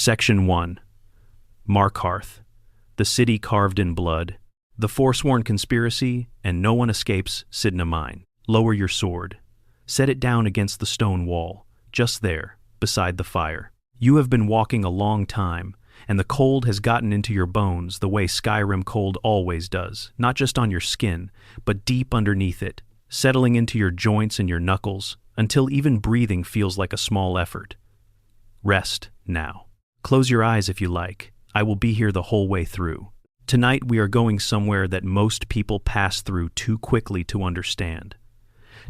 Section 1. Markarth, the city carved in blood, the forsworn conspiracy, and no one escapes Sidna mine. Lower your sword. Set it down against the stone wall, just there, beside the fire. You have been walking a long time, and the cold has gotten into your bones the way Skyrim cold always does, not just on your skin, but deep underneath it, settling into your joints and your knuckles, until even breathing feels like a small effort. Rest now. Close your eyes if you like. I will be here the whole way through. Tonight we are going somewhere that most people pass through too quickly to understand.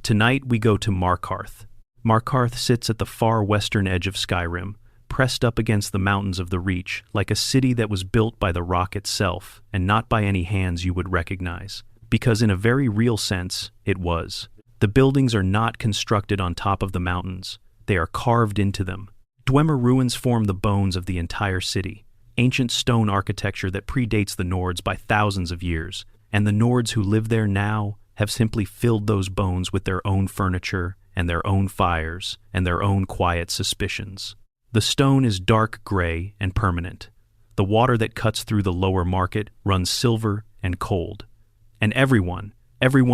Tonight we go to Markarth. Markarth sits at the far western edge of Skyrim, pressed up against the mountains of the Reach, like a city that was built by the rock itself, and not by any hands you would recognize. Because in a very real sense, it was. The buildings are not constructed on top of the mountains. They are carved into them. Dwemer ruins form the bones of the entire city, ancient stone architecture that predates the Nords by thousands of years, and the Nords who live there now have simply filled those bones with their own furniture and their own fires and their own quiet suspicions. The stone is dark gray and permanent. The water that cuts through the lower market runs silver and cold. And everyone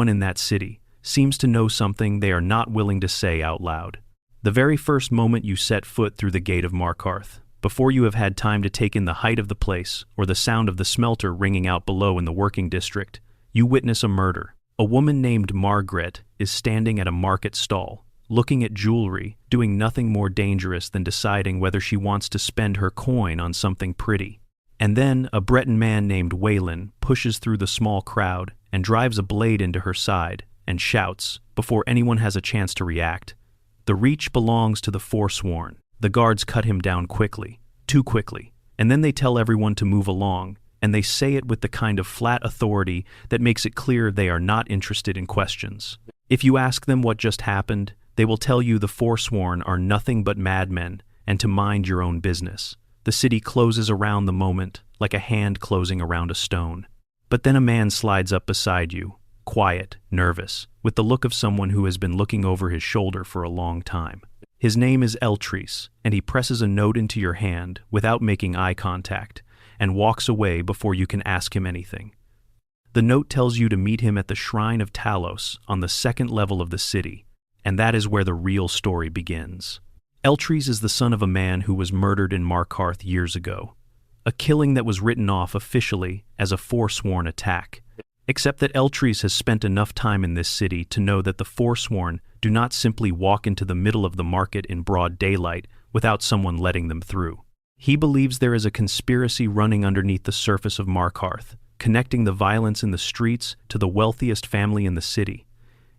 in that city, seems to know something they are not willing to say out loud. The very first moment you set foot through the gate of Markarth, before you have had time to take in the height of the place or the sound of the smelter ringing out below in the working district, you witness a murder. A woman named Margaret is standing at a market stall, looking at jewelry, doing nothing more dangerous than deciding whether she wants to spend her coin on something pretty. And then a Breton man named Waylon pushes through the small crowd and drives a blade into her side and shouts, before anyone has a chance to react, "The Reach belongs to the Forsworn." The guards cut him down quickly, too quickly, and then they tell everyone to move along, and they say it with the kind of flat authority that makes it clear they are not interested in questions. If you ask them what just happened, they will tell you the Forsworn are nothing but madmen and to mind your own business. The city closes around the moment, like a hand closing around a stone. But then a man slides up beside you, quiet, nervous, with the look of someone who has been looking over his shoulder for a long time. His name is Eltris, and he presses a note into your hand without making eye contact, and walks away before you can ask him anything. The note tells you to meet him at the Shrine of Talos on the second level of the city, and that is where the real story begins. Eltris is the son of a man who was murdered in Markarth years ago, a killing that was written off officially as a forsworn attack, except that Eltris has spent enough time in this city to know that the Forsworn do not simply walk into the middle of the market in broad daylight without someone letting them through. He believes there is a conspiracy running underneath the surface of Markarth, connecting the violence in the streets to the wealthiest family in the city.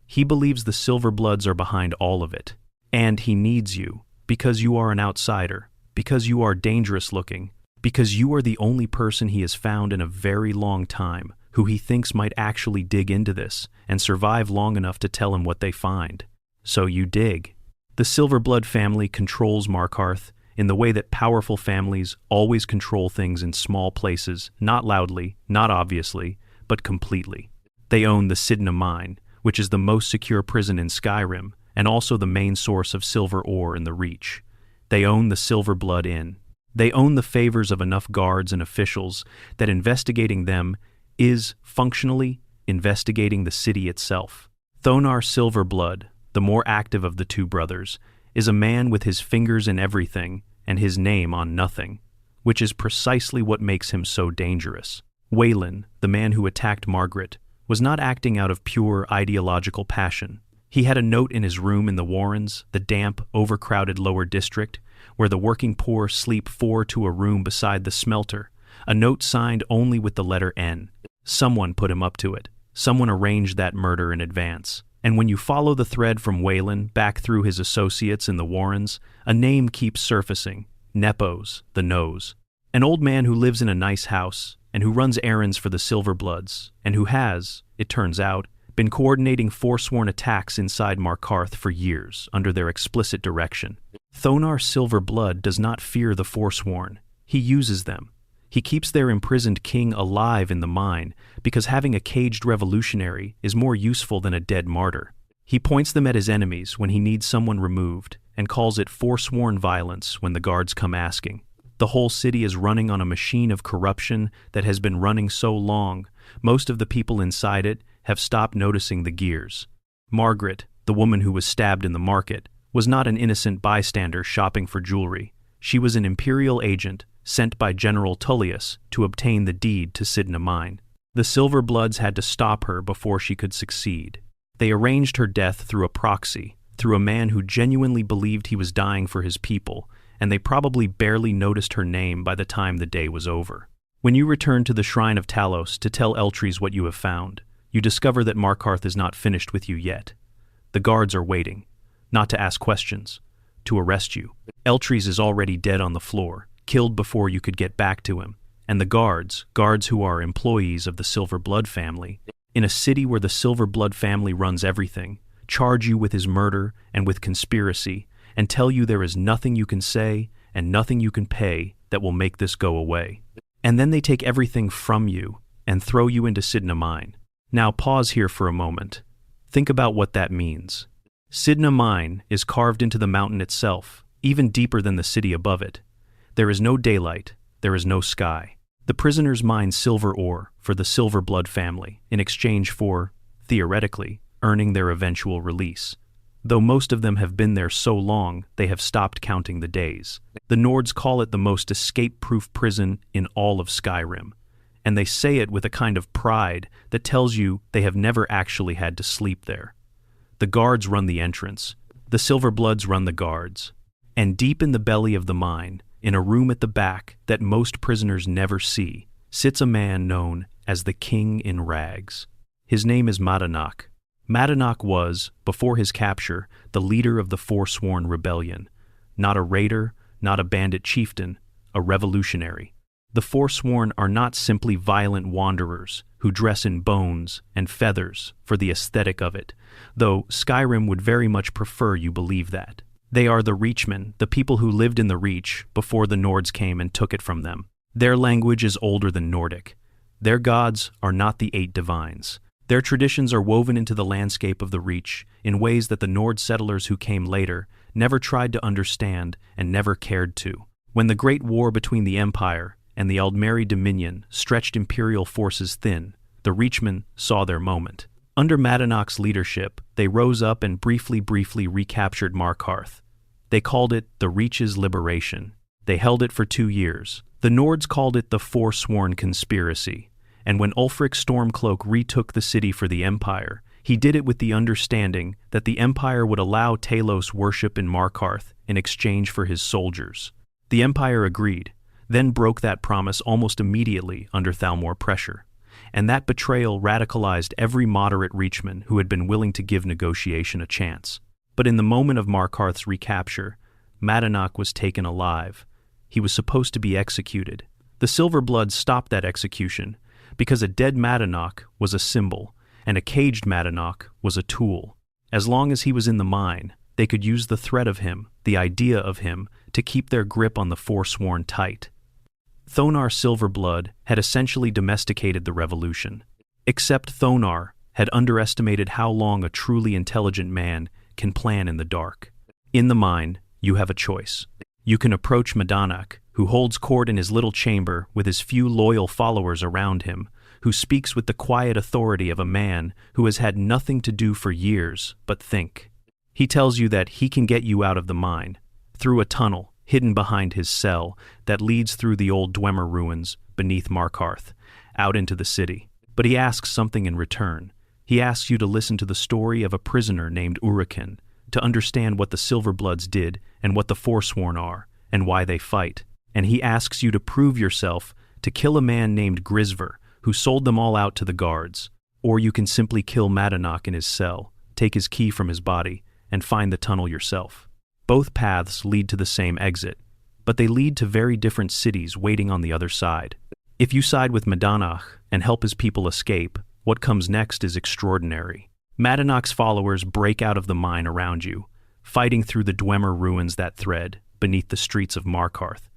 He believes the Silverbloods are behind all of it, and he needs you, because you are an outsider, because you are dangerous looking, because you are the only person he has found in a very long time who he thinks might actually dig into this and survive long enough to tell him what they find. So you dig. The Silverblood family controls Markarth in the way that powerful families always control things in small places, not loudly, not obviously, but completely. They own the Sidna mine, which is the most secure prison in Skyrim, and also the main source of silver ore in the Reach. They own the Silverblood Inn. They own the favors of enough guards and officials that investigating them is, functionally, investigating the city itself. Thonar Silverblood, the more active of the two brothers, is a man with his fingers in everything and his name on nothing, which is precisely what makes him so dangerous. Waylon, the man who attacked Margaret, was not acting out of pure ideological passion. He had a note in his room in the Warrens, the damp, overcrowded lower district, where the working poor sleep 4 to a room beside the smelter, a note signed only with the letter N. Someone put him up to it. Someone arranged that murder in advance. And when you follow the thread from Waylon back through his associates in the Warrens, a name keeps surfacing. Nepos, the Nose. An old man who lives in a nice house, and who runs errands for the Silverbloods, and who has, it turns out, been coordinating forsworn attacks inside Markarth for years under their explicit direction. Thonar Silverblood does not fear the Forsworn. He uses them. He keeps their imprisoned king alive in the mine because having a caged revolutionary is more useful than a dead martyr. He points them at his enemies when he needs someone removed and calls it forsworn violence when the guards come asking. The whole city is running on a machine of corruption that has been running so long, most of the people inside it have stopped noticing the gears. Margaret, the woman who was stabbed in the market, was not an innocent bystander shopping for jewelry. She was an imperial agent sent by General Tullius to obtain the deed to Sidna Mine. The Silverbloods had to stop her before she could succeed. They arranged her death through a proxy, through a man who genuinely believed he was dying for his people, and they probably barely noticed her name by the time the day was over. When you return to the Shrine of Talos to tell Eltries what you have found, you discover that Markarth is not finished with you yet. The guards are waiting, not to ask questions, to arrest you. Eltries is already dead on the floor, killed before you could get back to him, and the guards who are employees of the Silverblood family, in a city where the Silverblood family runs everything, charge you with his murder and with conspiracy, and tell you there is nothing you can say and nothing you can pay that will make this go away. And then they take everything from you and throw you into Sidna Mine. Now pause here for a moment. Think about what that means. Sidna Mine is carved into the mountain itself, even deeper than the city above it. There is no daylight, there is no sky. The prisoners mine silver ore for the Silverblood family in exchange for, theoretically, earning their eventual release. Though most of them have been there so long, they have stopped counting the days. The Nords call it the most escape-proof prison in all of Skyrim, and they say it with a kind of pride that tells you they have never actually had to sleep there. The guards run the entrance, the Silverbloods run the guards, and deep in the belly of the mine, in a room at the back that most prisoners never see, sits a man known as the King in Rags. His name is Madanach. Madanach was, before his capture, the leader of the Forsworn Rebellion. Not a raider, not a bandit chieftain, a revolutionary. The Forsworn are not simply violent wanderers who dress in bones and feathers for the aesthetic of it, though Skyrim would very much prefer you believe that. They are the Reachmen, the people who lived in the Reach before the Nords came and took it from them. Their language is older than Nordic. Their gods are not the 8 divines. Their traditions are woven into the landscape of the Reach in ways that the Nord settlers who came later never tried to understand and never cared to. When the Great War between the Empire and the Aldmeri Dominion stretched imperial forces thin, the Reachmen saw their moment. Under Madanach's leadership, they rose up and briefly recaptured Markarth. They called it the Reach's Liberation. They held it for 2 years. The Nords called it the Forsworn Conspiracy. And when Ulfric Stormcloak retook the city for the Empire, he did it with the understanding that the Empire would allow Talos worship in Markarth in exchange for his soldiers. The Empire agreed, then broke that promise almost immediately under Thalmor pressure. And that betrayal radicalized every moderate Reachman who had been willing to give negotiation a chance. But in the moment of Markarth's recapture, Madanach was taken alive. He was supposed to be executed. The Silverbloods stopped that execution because a dead Madanach was a symbol, and a caged Madanach was a tool. As long as he was in the mine, they could use the threat of him, the idea of him, to keep their grip on the Forsworn tight. Thonar Silverblood had essentially domesticated the revolution. Except Thonar had underestimated how long a truly intelligent man can plan in the dark. In the mine, you have a choice. You can approach Madanach, who holds court in his little chamber with his few loyal followers around him, who speaks with the quiet authority of a man who has had nothing to do for years but think. He tells you that he can get you out of the mine, through a tunnel hidden behind his cell that leads through the old Dwemer ruins beneath Markarth, out into the city. But he asks something in return. He asks you to listen to the story of a prisoner named Urakin, to understand what the Silverbloods did and what the Forsworn are, and why they fight. And he asks you to prove yourself, to kill a man named Grisver, who sold them all out to the guards. Or you can simply kill Madanach in his cell, take his key from his body, and find the tunnel yourself. Both paths lead to the same exit, but they lead to very different cities waiting on the other side. If you side with Madanach and help his people escape, what comes next is extraordinary. Madanach's followers break out of the mine around you, fighting through the Dwemer ruins that thread beneath the streets of Markarth,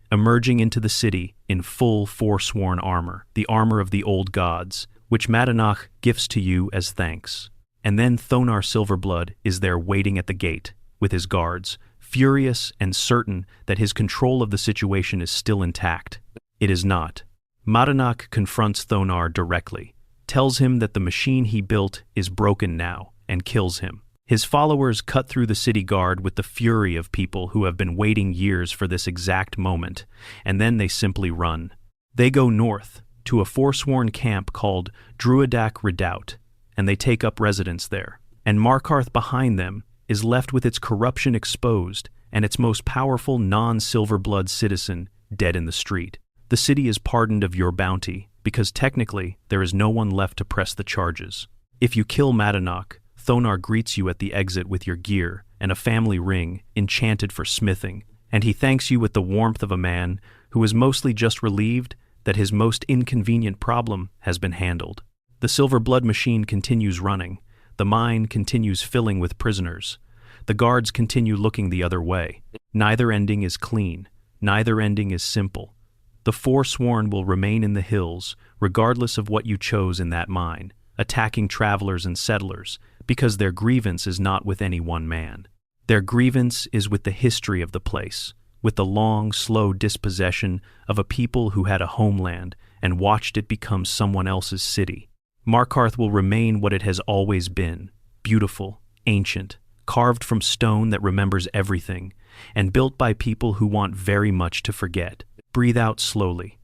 emerging into the city in full Forsworn armor, the armor of the old gods, which Madanach gifts to you as thanks. And then Thonar Silverblood is there waiting at the gate, with his guards, furious and certain that his control of the situation is still intact. It is not. Madanach confronts Thonar directly, tells him that the machine he built is broken now, and kills him. His followers cut through the city guard with the fury of people who have been waiting years for this exact moment, and then they simply run. They go north, to a forsworn camp called Druidac Redoubt, and they take up residence there. And Markarth behind them is left with its corruption exposed and its most powerful non-Silverblood citizen dead in the street. The city is pardoned of your bounty, because technically there is no one left to press the charges. If you kill Madanach, Thonar greets you at the exit with your gear and a family ring enchanted for smithing, and he thanks you with the warmth of a man who is mostly just relieved that his most inconvenient problem has been handled. The Silverblood machine continues running. The mine continues filling with prisoners. The guards continue looking the other way. Neither ending is clean. Neither ending is simple. The Forsworn will remain in the hills, regardless of what you chose in that mine, attacking travelers and settlers, because their grievance is not with any one man. Their grievance is with the history of the place, with the long, slow dispossession of a people who had a homeland and watched it become someone else's city. Markarth will remain what it has always been, beautiful, ancient, carved from stone that remembers everything, and built by people who want very much to forget. Breathe out slowly.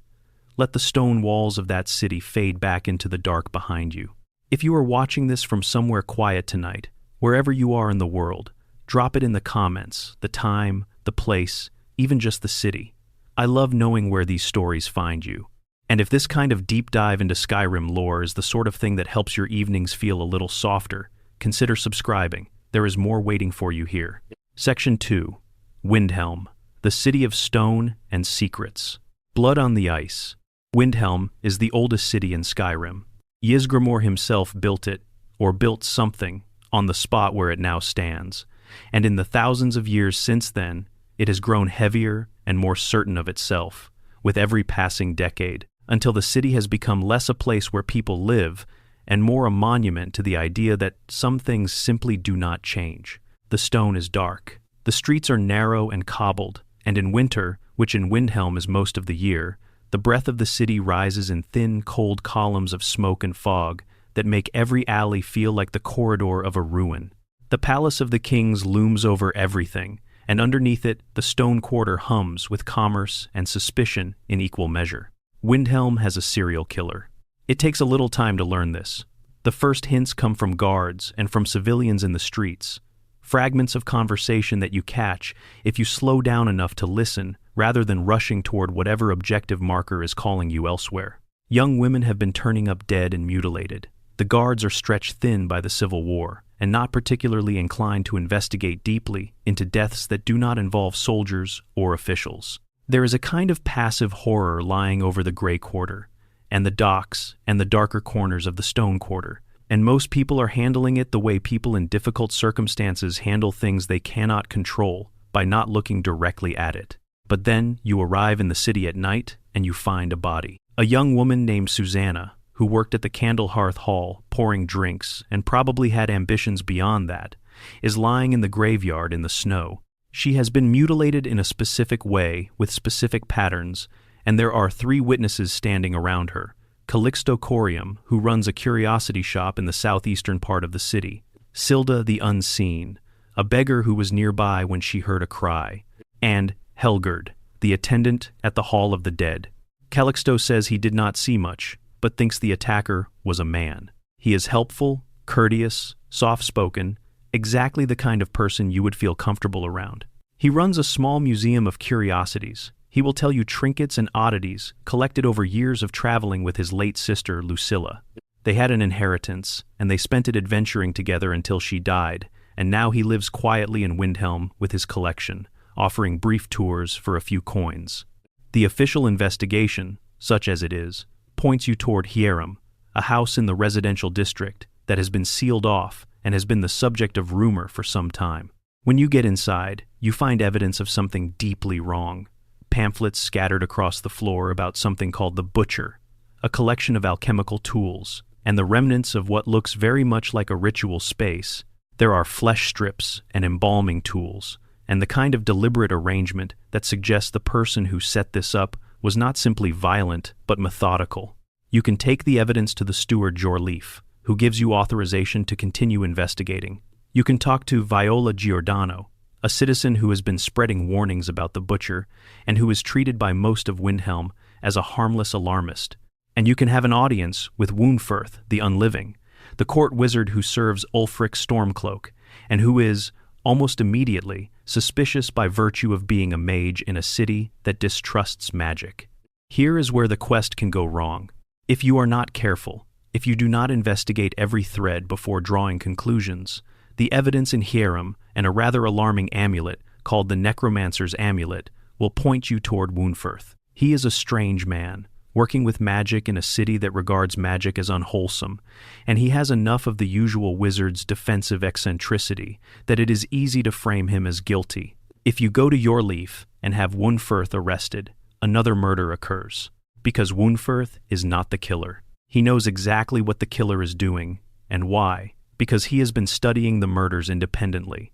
Let the stone walls of that city fade back into the dark behind you. If you are watching this from somewhere quiet tonight, wherever you are in the world, drop it in the comments, the time, the place, even just the city. I love knowing where these stories find you. And if this kind of deep dive into Skyrim lore is the sort of thing that helps your evenings feel a little softer, consider subscribing. There is more waiting for you here. Section 2. Windhelm, the City of Stone and Secrets. Blood on the Ice. Windhelm is the oldest city in Skyrim. Ysgramor himself built it, or built something, on the spot where it now stands, and in the thousands of years since then, it has grown heavier and more certain of itself, with every passing decade, until the city has become less a place where people live and more a monument to the idea that some things simply do not change. The stone is dark. The streets are narrow and cobbled, and in winter, which in Windhelm is most of the year, the breath of the city rises in thin, cold columns of smoke and fog that make every alley feel like the corridor of a ruin. The Palace of the Kings looms over everything, and underneath it, the stone quarter hums with commerce and suspicion in equal measure. Windhelm has a serial killer. It takes a little time to learn this. The first hints come from guards and from civilians in the streets. Fragments of conversation that you catch if you slow down enough to listen rather than rushing toward whatever objective marker is calling you elsewhere. Young women have been turning up dead and mutilated. The guards are stretched thin by the Civil War and not particularly inclined to investigate deeply into deaths that do not involve soldiers or officials. There is a kind of passive horror lying over the Grey Quarter, and the docks, and the darker corners of the Stone Quarter, and most people are handling it the way people in difficult circumstances handle things they cannot control, by not looking directly at it. But then you arrive in the city at night, and you find a body. A young woman named Susanna, who worked at the Candlehearth Hall, pouring drinks, and probably had ambitions beyond that, is lying in the graveyard in the snow. She has been mutilated in a specific way, with specific patterns, and there are 3 witnesses standing around her. Calixto Corium, who runs a curiosity shop in the southeastern part of the city. Silda the Unseen, a beggar who was nearby when she heard a cry. And Helgerd, the attendant at the Hall of the Dead. Calixto says he did not see much, but thinks the attacker was a man. He is helpful, courteous, soft-spoken, exactly the kind of person you would feel comfortable around. He runs a small museum of curiosities. He will tell you trinkets and oddities collected over years of traveling with his late sister, Lucilla. They had an inheritance, and they spent it adventuring together until she died, and now he lives quietly in Windhelm with his collection, offering brief tours for a few coins. The official investigation, such as it is, points you toward Hierum, a house in the residential district that has been sealed off and has been the subject of rumor for some time. When you get inside, you find evidence of something deeply wrong. Pamphlets scattered across the floor about something called the Butcher, a collection of alchemical tools, and the remnants of what looks very much like a ritual space. There are flesh strips and embalming tools, and the kind of deliberate arrangement that suggests the person who set this up was not simply violent, but methodical. You can take the evidence to the steward Jorleif, who gives you authorization to continue investigating. You can talk to Viola Giordano, a citizen who has been spreading warnings about the butcher and who is treated by most of Windhelm as a harmless alarmist. And you can have an audience with Woundfirth, the Unliving, the court wizard who serves Ulfric Stormcloak, and who is, almost immediately, suspicious by virtue of being a mage in a city that distrusts magic. Here is where the quest can go wrong. If you are not careful, if you do not investigate every thread before drawing conclusions, the evidence in Hierim and a rather alarming amulet called the Necromancer's Amulet will point you toward Woundfirth. He is a strange man, working with magic in a city that regards magic as unwholesome, and he has enough of the usual wizard's defensive eccentricity that it is easy to frame him as guilty. If you go to Jorleif and have Woundfirth arrested, another murder occurs, because Woundfirth is not the killer. He knows exactly what the killer is doing, and why, because he has been studying the murders independently.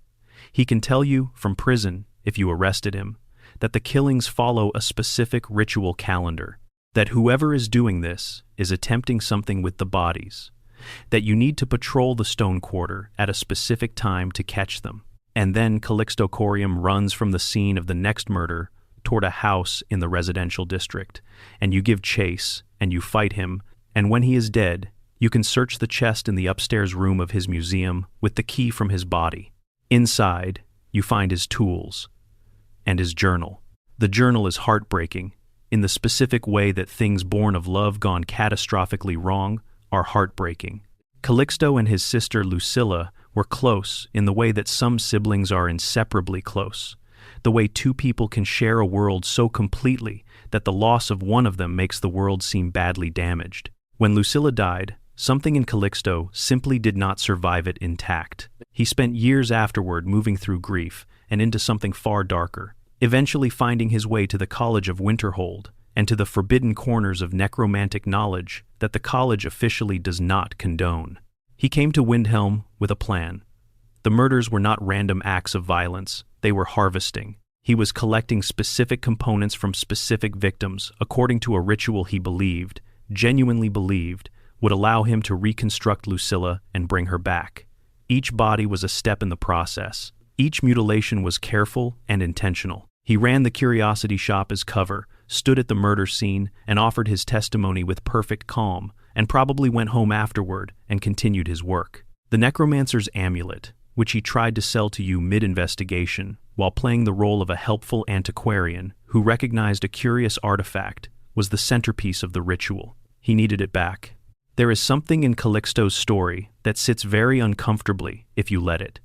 He can tell you from prison, if you arrested him, that the killings follow a specific ritual calendar, that whoever is doing this is attempting something with the bodies, that you need to patrol the stone quarter at a specific time to catch them. And then Calixto Corium runs from the scene of the next murder toward a house in the residential district, and you give chase, and you fight him, and when he is dead, you can search the chest in the upstairs room of his museum with the key from his body. Inside, you find his tools and his journal. The journal is heartbreaking, in the specific way that things born of love gone catastrophically wrong are heartbreaking. Calixto and his sister Lucilla were close in the way that some siblings are inseparably close, the way two people can share a world so completely that the loss of one of them makes the world seem badly damaged. When Lucilla died, something in Calixto simply did not survive it intact. He spent years afterward moving through grief and into something far darker, eventually finding his way to the College of Winterhold and to the forbidden corners of necromantic knowledge that the college officially does not condone. He came to Windhelm with a plan. The murders were not random acts of violence, they were harvesting. He was collecting specific components from specific victims according to a ritual he believed, genuinely believed, would allow him to reconstruct Lucilla and bring her back. Each body was a step in the process. Each mutilation was careful and intentional. He ran the curiosity shop as cover, stood at the murder scene, and offered his testimony with perfect calm, and probably went home afterward and continued his work. The Necromancer's Amulet, which he tried to sell to you mid-investigation, while playing the role of a helpful antiquarian who recognized a curious artifact, was the centerpiece of the ritual. He needed it back. There is something in Calixto's story that sits very uncomfortably if you let it.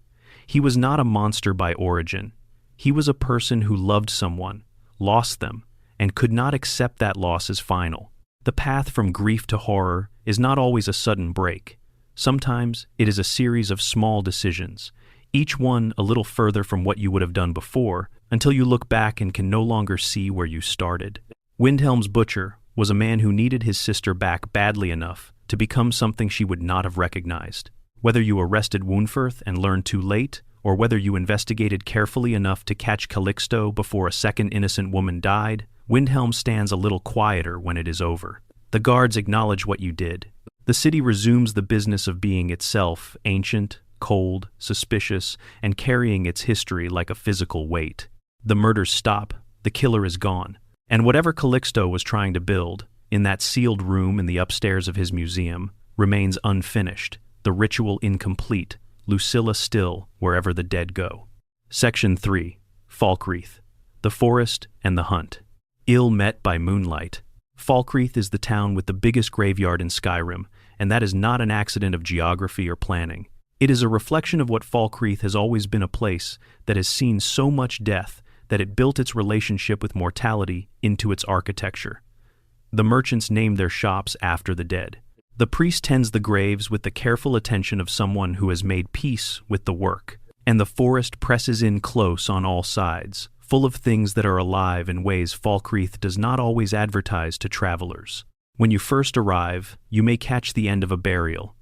He was not a monster by origin. He was a person who loved someone, lost them, and could not accept that loss as final. The path from grief to horror is not always a sudden break. Sometimes it is a series of small decisions, each one a little further from what you would have done before, until you look back and can no longer see where you started. Windhelm's butcher was a man who needed his sister back badly enough to become something she would not have recognized. Whether you arrested Woundfirth and learned too late, or whether you investigated carefully enough to catch Calixto before a second innocent woman died, Windhelm stands a little quieter when it is over. The guards acknowledge what you did. The city resumes the business of being itself ancient, cold, suspicious, and carrying its history like a physical weight. The murders stop, the killer is gone, and whatever Calixto was trying to build, in that sealed room in the upstairs of his museum, remains unfinished, the ritual incomplete, Lucilla still wherever the dead go. Section 3. Falkreath. The Forest and the Hunt. Ill met by moonlight. Falkreath is the town with the biggest graveyard in Skyrim, and that is not an accident of geography or planning. It is a reflection of what Falkreath has always been, a place that has seen so much death that it built its relationship with mortality into its architecture. The merchants named their shops after the dead. The priest tends the graves with the careful attention of someone who has made peace with the work, and the forest presses in close on all sides, full of things that are alive in ways Falkreath does not always advertise to travelers. When you first arrive, you may catch the end of a burial.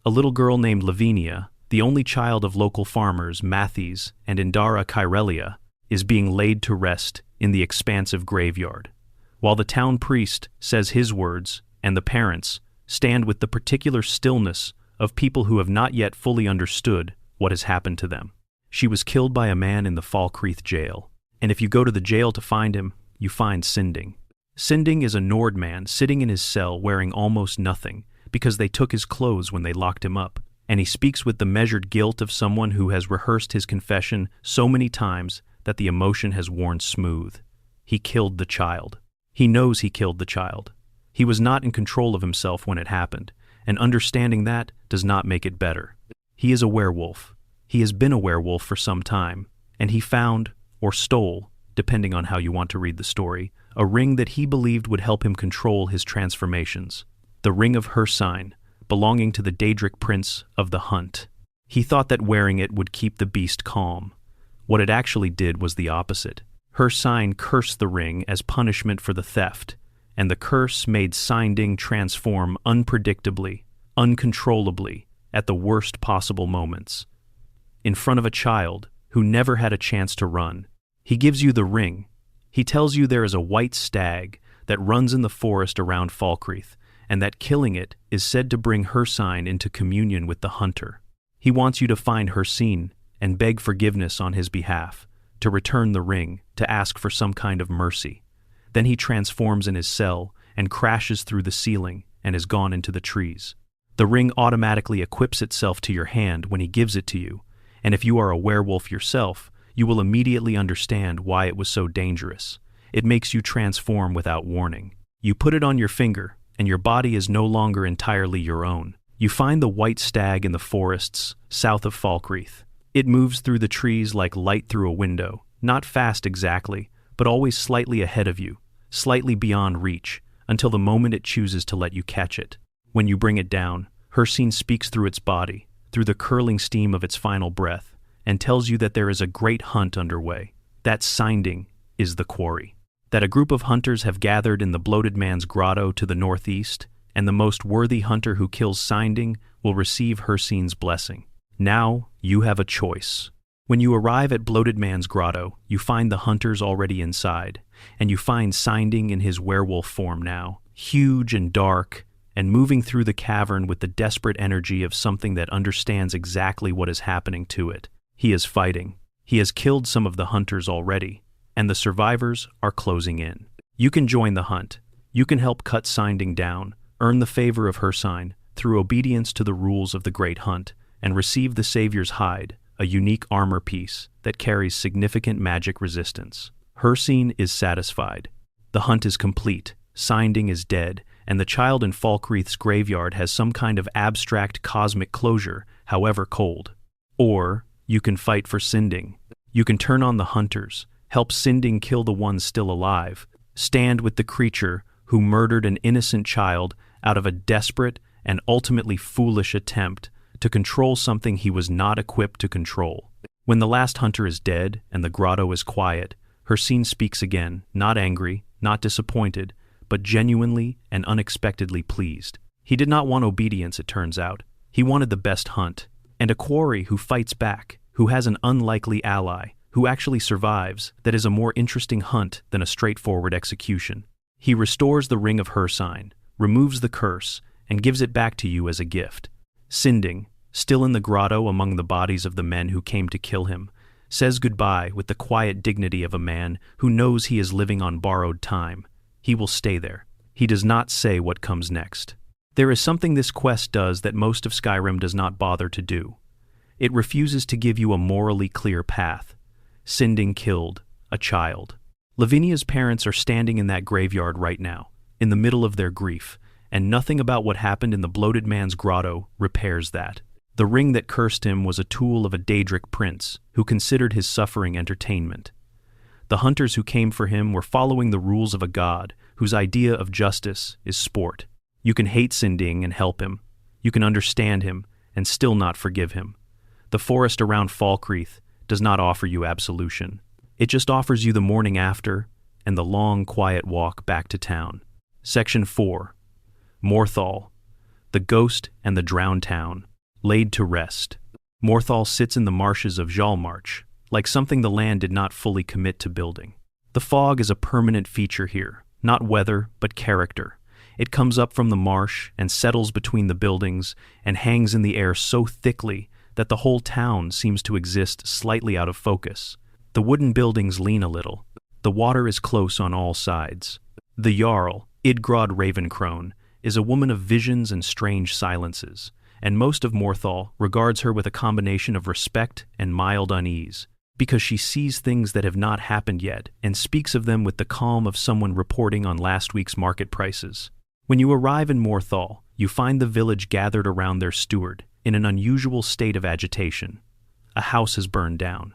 A little girl named Lavinia, the only child of local farmers Mathes and Indara Kyrelia, is being laid to rest in the expansive graveyard, while the town priest says his words and the parents stand with the particular stillness of people who have not yet fully understood what has happened to them. She was killed by a man in the Falkreath jail, and if you go to the jail to find him, you find Sinding. Sinding is a Nord man sitting in his cell wearing almost nothing because they took his clothes when they locked him up, and he speaks with the measured guilt of someone who has rehearsed his confession so many times that the emotion has worn smooth. He killed the child. He knows he killed the child. He was not in control of himself when it happened, and understanding that does not make it better. He is a werewolf. He has been a werewolf for some time, and he found, or stole, depending on how you want to read the story, a ring that he believed would help him control his transformations. The Ring of Hircine, belonging to the Daedric Prince of the Hunt. He thought that wearing it would keep the beast calm. What it actually did was the opposite. Hircine cursed the ring as punishment for the theft, and the curse made Sinding transform unpredictably, uncontrollably, at the worst possible moments. In front of a child who never had a chance to run, he gives you the ring. He tells you there is a white stag that runs in the forest around Falkreath, and that killing it is said to bring Hircine into communion with the hunter. He wants you to find Hircine and beg forgiveness on his behalf, to return the ring, to ask for some kind of mercy. Then he transforms in his cell and crashes through the ceiling and is gone into the trees. The ring automatically equips itself to your hand when he gives it to you, and if you are a werewolf yourself, you will immediately understand why it was so dangerous. It makes you transform without warning. You put it on your finger, and your body is no longer entirely your own. You find the white stag in the forests south of Falkreath. It moves through the trees like light through a window, not fast exactly, but always slightly ahead of you, slightly beyond reach, until the moment it chooses to let you catch it. When you bring it down, Hircine speaks through its body, through the curling steam of its final breath, and tells you that there is a great hunt underway. That Sinding is the quarry. That a group of hunters have gathered in the Bloated Man's grotto to the northeast, and the most worthy hunter who kills Sinding will receive Hircine's blessing. Now you have a choice. When you arrive at Bloated Man's grotto, you find the hunters already inside, and you find Sinding in his werewolf form now, huge and dark, and moving through the cavern with the desperate energy of something that understands exactly what is happening to it. He is fighting. He has killed some of the hunters already, and the survivors are closing in. You can join the hunt. You can help cut Sinding down, earn the favor of Hircine through obedience to the rules of the Great Hunt, and receive the Savior's hide, a unique armor piece that carries significant magic resistance. Hircine is satisfied. The hunt is complete, Sinding is dead, and the child in Falkreath's graveyard has some kind of abstract cosmic closure, however cold. Or you can fight for Sinding. You can turn on the hunters, help Sinding kill the ones still alive, stand with the creature who murdered an innocent child out of a desperate and ultimately foolish attempt to control something he was not equipped to control. When the last hunter is dead and the grotto is quiet, Hircine speaks again, not angry, not disappointed, but genuinely and unexpectedly pleased. He did not want obedience, it turns out. He wanted the best hunt, and a quarry who fights back, who has an unlikely ally, who actually survives, that is a more interesting hunt than a straightforward execution. He restores the Ring of Hircine, removes the curse, and gives it back to you as a gift. Sinding, still in the grotto among the bodies of the men who came to kill him, says goodbye with the quiet dignity of a man who knows he is living on borrowed time. He will stay there. He does not say what comes next. There is something this quest does that most of Skyrim does not bother to do. It refuses to give you a morally clear path. Sinding killed a child. Lavinia's parents are standing in that graveyard right now, in the middle of their grief, and nothing about what happened in the Bloated Man's grotto repairs that. The ring that cursed him was a tool of a Daedric prince who considered his suffering entertainment. The hunters who came for him were following the rules of a god whose idea of justice is sport. You can hate Sinding and help him. You can understand him and still not forgive him. The forest around Falkreath does not offer you absolution. It just offers you the morning after and the long, quiet walk back to town. Section 4. Morthal, the ghost and the drowned town, laid to rest. Morthal sits in the marshes of Jalmarch, like something the land did not fully commit to building. The fog is a permanent feature here, not weather, but character. It comes up from the marsh and settles between the buildings and hangs in the air so thickly that the whole town seems to exist slightly out of focus. The wooden buildings lean a little. The water is close on all sides. The Jarl, Idgrod Ravencrone, is a woman of visions and strange silences, and most of Morthal regards her with a combination of respect and mild unease, because she sees things that have not happened yet and speaks of them with the calm of someone reporting on last week's market prices. When you arrive in Morthal, you find the village gathered around their steward in an unusual state of agitation. A house has burned down.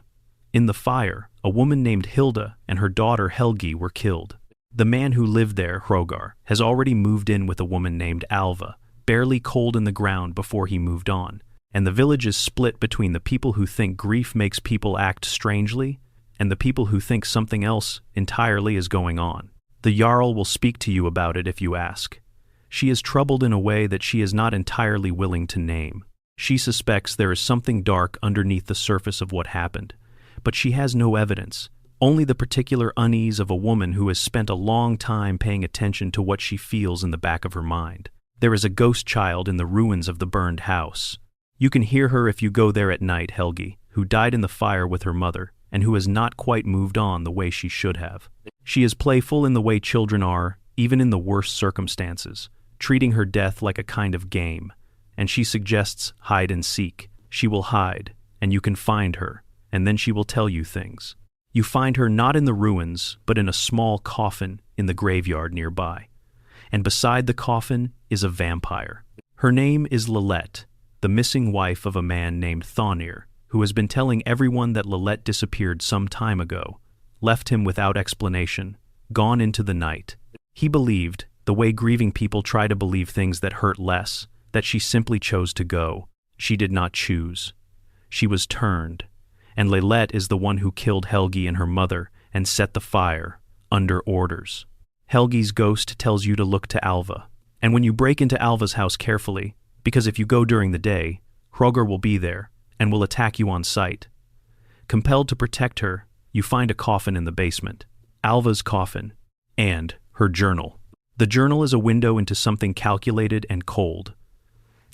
In the fire, a woman named Hilda and her daughter Helgi were killed. The man who lived there, Hrogar, has already moved in with a woman named Alva, barely cold in the ground before he moved on, and the village is split between the people who think grief makes people act strangely and the people who think something else entirely is going on. The Jarl will speak to you about it if you ask. She is troubled in a way that she is not entirely willing to name. She suspects there is something dark underneath the surface of what happened, but she has no evidence, only the particular unease of a woman who has spent a long time paying attention to what she feels in the back of her mind. There is a ghost child in the ruins of the burned house. You can hear her if you go there at night, Helgi, who died in the fire with her mother and who has not quite moved on the way she should have. She is playful in the way children are, even in the worst circumstances, treating her death like a kind of game, and she suggests hide and seek. She will hide, and you can find her, and then she will tell you things. You find her not in the ruins, but in a small coffin in the graveyard nearby. And beside the coffin is a vampire. Her name is Lilette, the missing wife of a man named Thonir, who has been telling everyone that Lilette disappeared some time ago, left him without explanation, gone into the night. He believed, the way grieving people try to believe things that hurt less, that she simply chose to go. She did not choose. She was turned, and Lilette is the one who killed Helgi and her mother and set the fire, under orders. Helgi's ghost tells you to look to Alva, and when you break into Alva's house carefully, because if you go during the day, Hrogar will be there and will attack you on sight. Compelled to protect her, you find a coffin in the basement, Alva's coffin, and her journal. The journal is a window into something calculated and cold.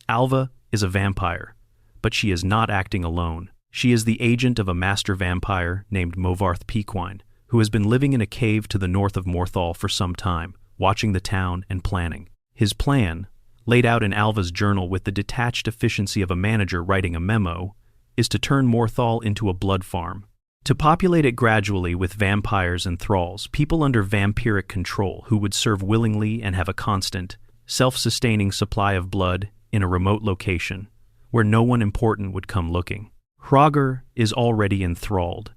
Alva is a vampire, but she is not acting alone. She is the agent of a master vampire named Movarth Peakwine, who has been living in a cave to the north of Morthal for some time, watching the town and planning. His plan, laid out in Alva's journal with the detached efficiency of a manager writing a memo, is to turn Morthal into a blood farm. To populate it gradually with vampires and thralls, people under vampiric control who would serve willingly and have a constant, self-sustaining supply of blood in a remote location, where no one important would come looking. Hrogar is already enthralled.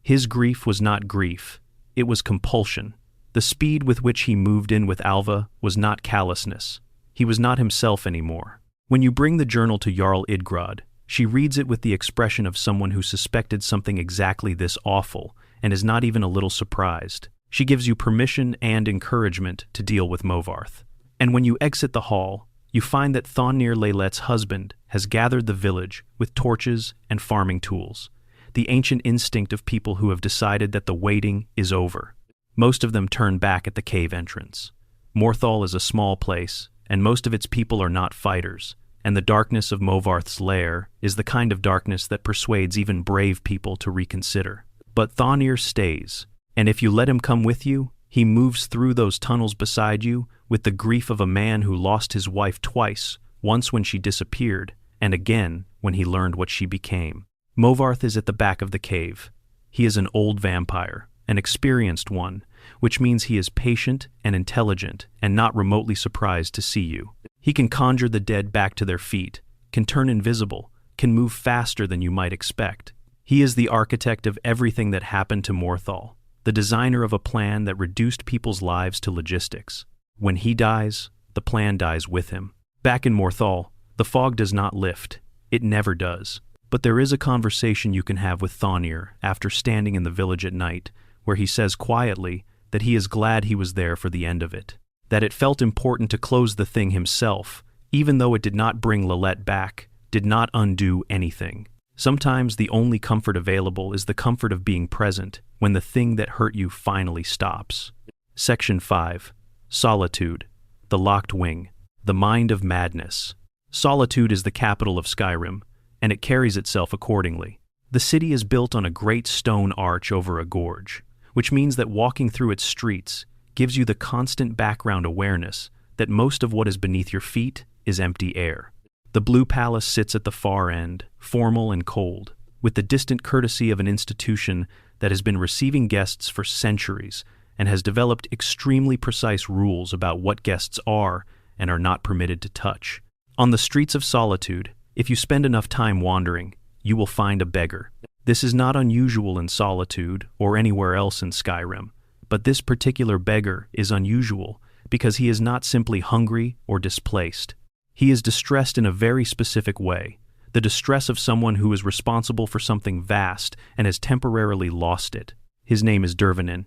His grief was not grief, it was compulsion. The speed with which he moved in with Alva was not callousness. He was not himself anymore. When you bring the journal to Jarl Idgrod, she reads it with the expression of someone who suspected something exactly this awful and is not even a little surprised. She gives you permission and encouragement to deal with Movarth. And when you exit the hall, you find that Thonir Lilette's husband has gathered the village with torches and farming tools, the ancient instinct of people who have decided that the waiting is over. Most of them turn back at the cave entrance. Morthal is a small place, and most of its people are not fighters, and the darkness of Movarth's lair is the kind of darkness that persuades even brave people to reconsider. But Thonir stays, and if you let him come with you, he moves through those tunnels beside you with the grief of a man who lost his wife twice, once when she disappeared, and again when he learned what she became. Movarth is at the back of the cave. He is an old vampire, an experienced one, which means he is patient and intelligent and not remotely surprised to see you. He can conjure the dead back to their feet, can turn invisible, can move faster than you might expect. He is the architect of everything that happened to Morthal, the designer of a plan that reduced people's lives to logistics. When he dies, the plan dies with him. Back in Morthal, the fog does not lift. It never does. But there is a conversation you can have with Thonir after standing in the village at night, where he says quietly that he is glad he was there for the end of it, that it felt important to close the thing himself, even though it did not bring Lilette back, did not undo anything. Sometimes the only comfort available is the comfort of being present when the thing that hurt you finally stops. Section 5. Solitude. The Locked Wing. The Mind of Madness. Solitude is the capital of Skyrim, and it carries itself accordingly. The city is built on a great stone arch over a gorge, which means that walking through its streets gives you the constant background awareness that most of what is beneath your feet is empty air. The Blue Palace sits at the far end, formal and cold, with the distant courtesy of an institution that has been receiving guests for centuries and has developed extremely precise rules about what guests are and are not permitted to touch. On the streets of Solitude, if you spend enough time wandering, you will find a beggar. This is not unusual in Solitude or anywhere else in Skyrim, but this particular beggar is unusual because he is not simply hungry or displaced. He is distressed in a very specific way, the distress of someone who is responsible for something vast and has temporarily lost it. His name is Dwemer,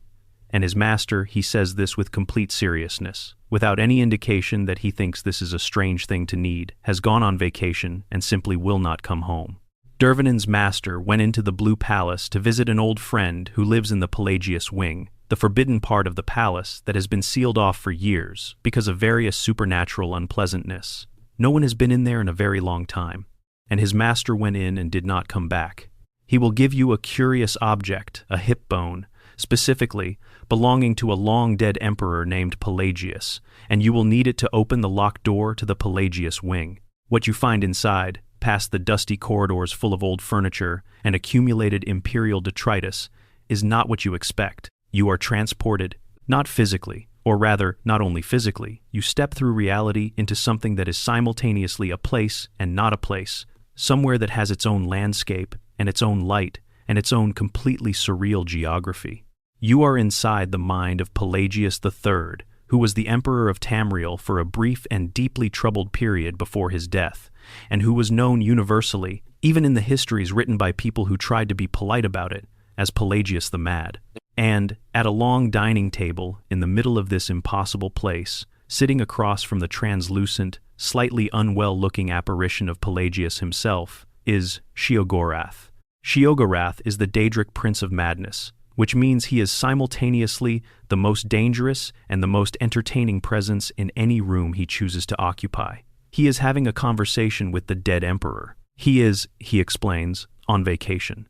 and his master, he says this with complete seriousness, without any indication that he thinks this is a strange thing to need, has gone on vacation and simply will not come home. Dwemer's master went into the Blue Palace to visit an old friend who lives in the Pelagius Wing, the forbidden part of the palace that has been sealed off for years because of various supernatural unpleasantness. No one has been in there in a very long time, and his master went in and did not come back. He will give you a curious object, a hip bone, specifically belonging to a long-dead emperor named Pelagius, and you will need it to open the locked door to the Pelagius Wing. What you find inside, past the dusty corridors full of old furniture and accumulated imperial detritus, is not what you expect. You are transported, not physically, or rather, not only physically, you step through reality into something that is simultaneously a place and not a place, somewhere that has its own landscape and its own light and its own completely surreal geography. You are inside the mind of Pelagius III, who was the emperor of Tamriel for a brief and deeply troubled period before his death, and who was known universally, even in the histories written by people who tried to be polite about it, as Pelagius the Mad. And, at a long dining table in the middle of this impossible place, sitting across from the translucent, slightly unwell-looking apparition of Pelagius himself, is Sheogorath. Sheogorath is the Daedric Prince of Madness, which means he is simultaneously the most dangerous and the most entertaining presence in any room he chooses to occupy. He is having a conversation with the dead emperor. He is, he explains, on vacation.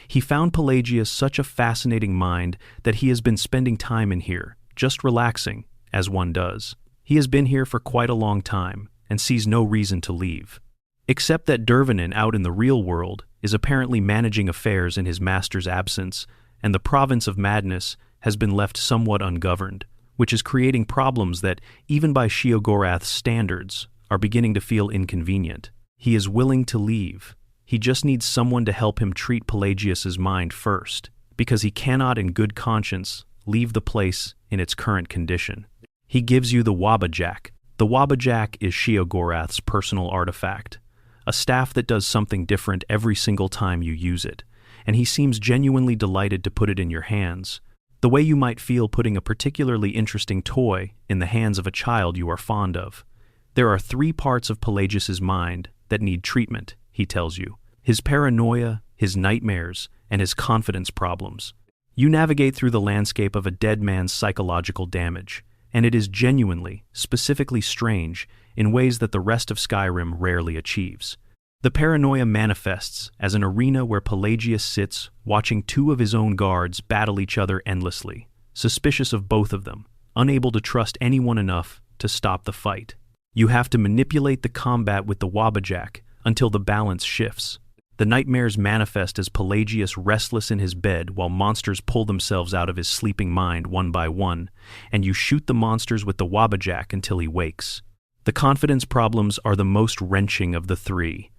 He found Pelagius such a fascinating mind that he has been spending time in here, just relaxing, as one does. He has been here for quite a long time and sees no reason to leave. Except that Dwemer out in the real world is apparently managing affairs in his master's absence, and the province of madness has been left somewhat ungoverned, which is creating problems that, even by Sheogorath's standards, are beginning to feel inconvenient. He is willing to leave. He just needs someone to help him treat Pelagius's mind first, because he cannot in good conscience leave the place in its current condition. He gives you the Wabbajack. The Wabbajack is Sheogorath's personal artifact, a staff that does something different every single time you use it, and he seems genuinely delighted to put it in your hands, the way you might feel putting a particularly interesting toy in the hands of a child you are fond of. There are 3 parts of Pelagius's mind that need treatment, he tells you: his paranoia, his nightmares, and his confidence problems. You navigate through the landscape of a dead man's psychological damage, and it is genuinely, specifically strange in ways that the rest of Skyrim rarely achieves. The paranoia manifests as an arena where Pelagius sits watching 2 of his own guards battle each other endlessly, suspicious of both of them, unable to trust anyone enough to stop the fight. You have to manipulate the combat with the Wabbajack until the balance shifts. The nightmares manifest as Pelagius restless in his bed while monsters pull themselves out of his sleeping mind one by one, and you shoot the monsters with the Wabbajack until he wakes. The confidence problems are the most wrenching of the 3.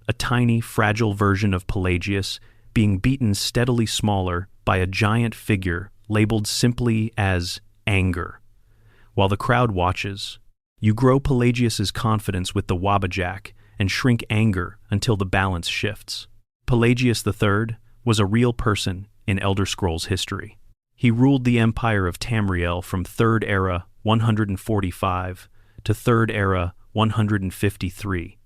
A tiny, fragile version of Pelagius being beaten steadily smaller by a giant figure labeled simply as anger. While the crowd watches, you grow Pelagius's confidence with the Wabbajack and shrink anger until the balance shifts. Pelagius III was a real person in Elder Scrolls history. He ruled the Empire of Tamriel from 3rd Era 145 to 3rd Era 153,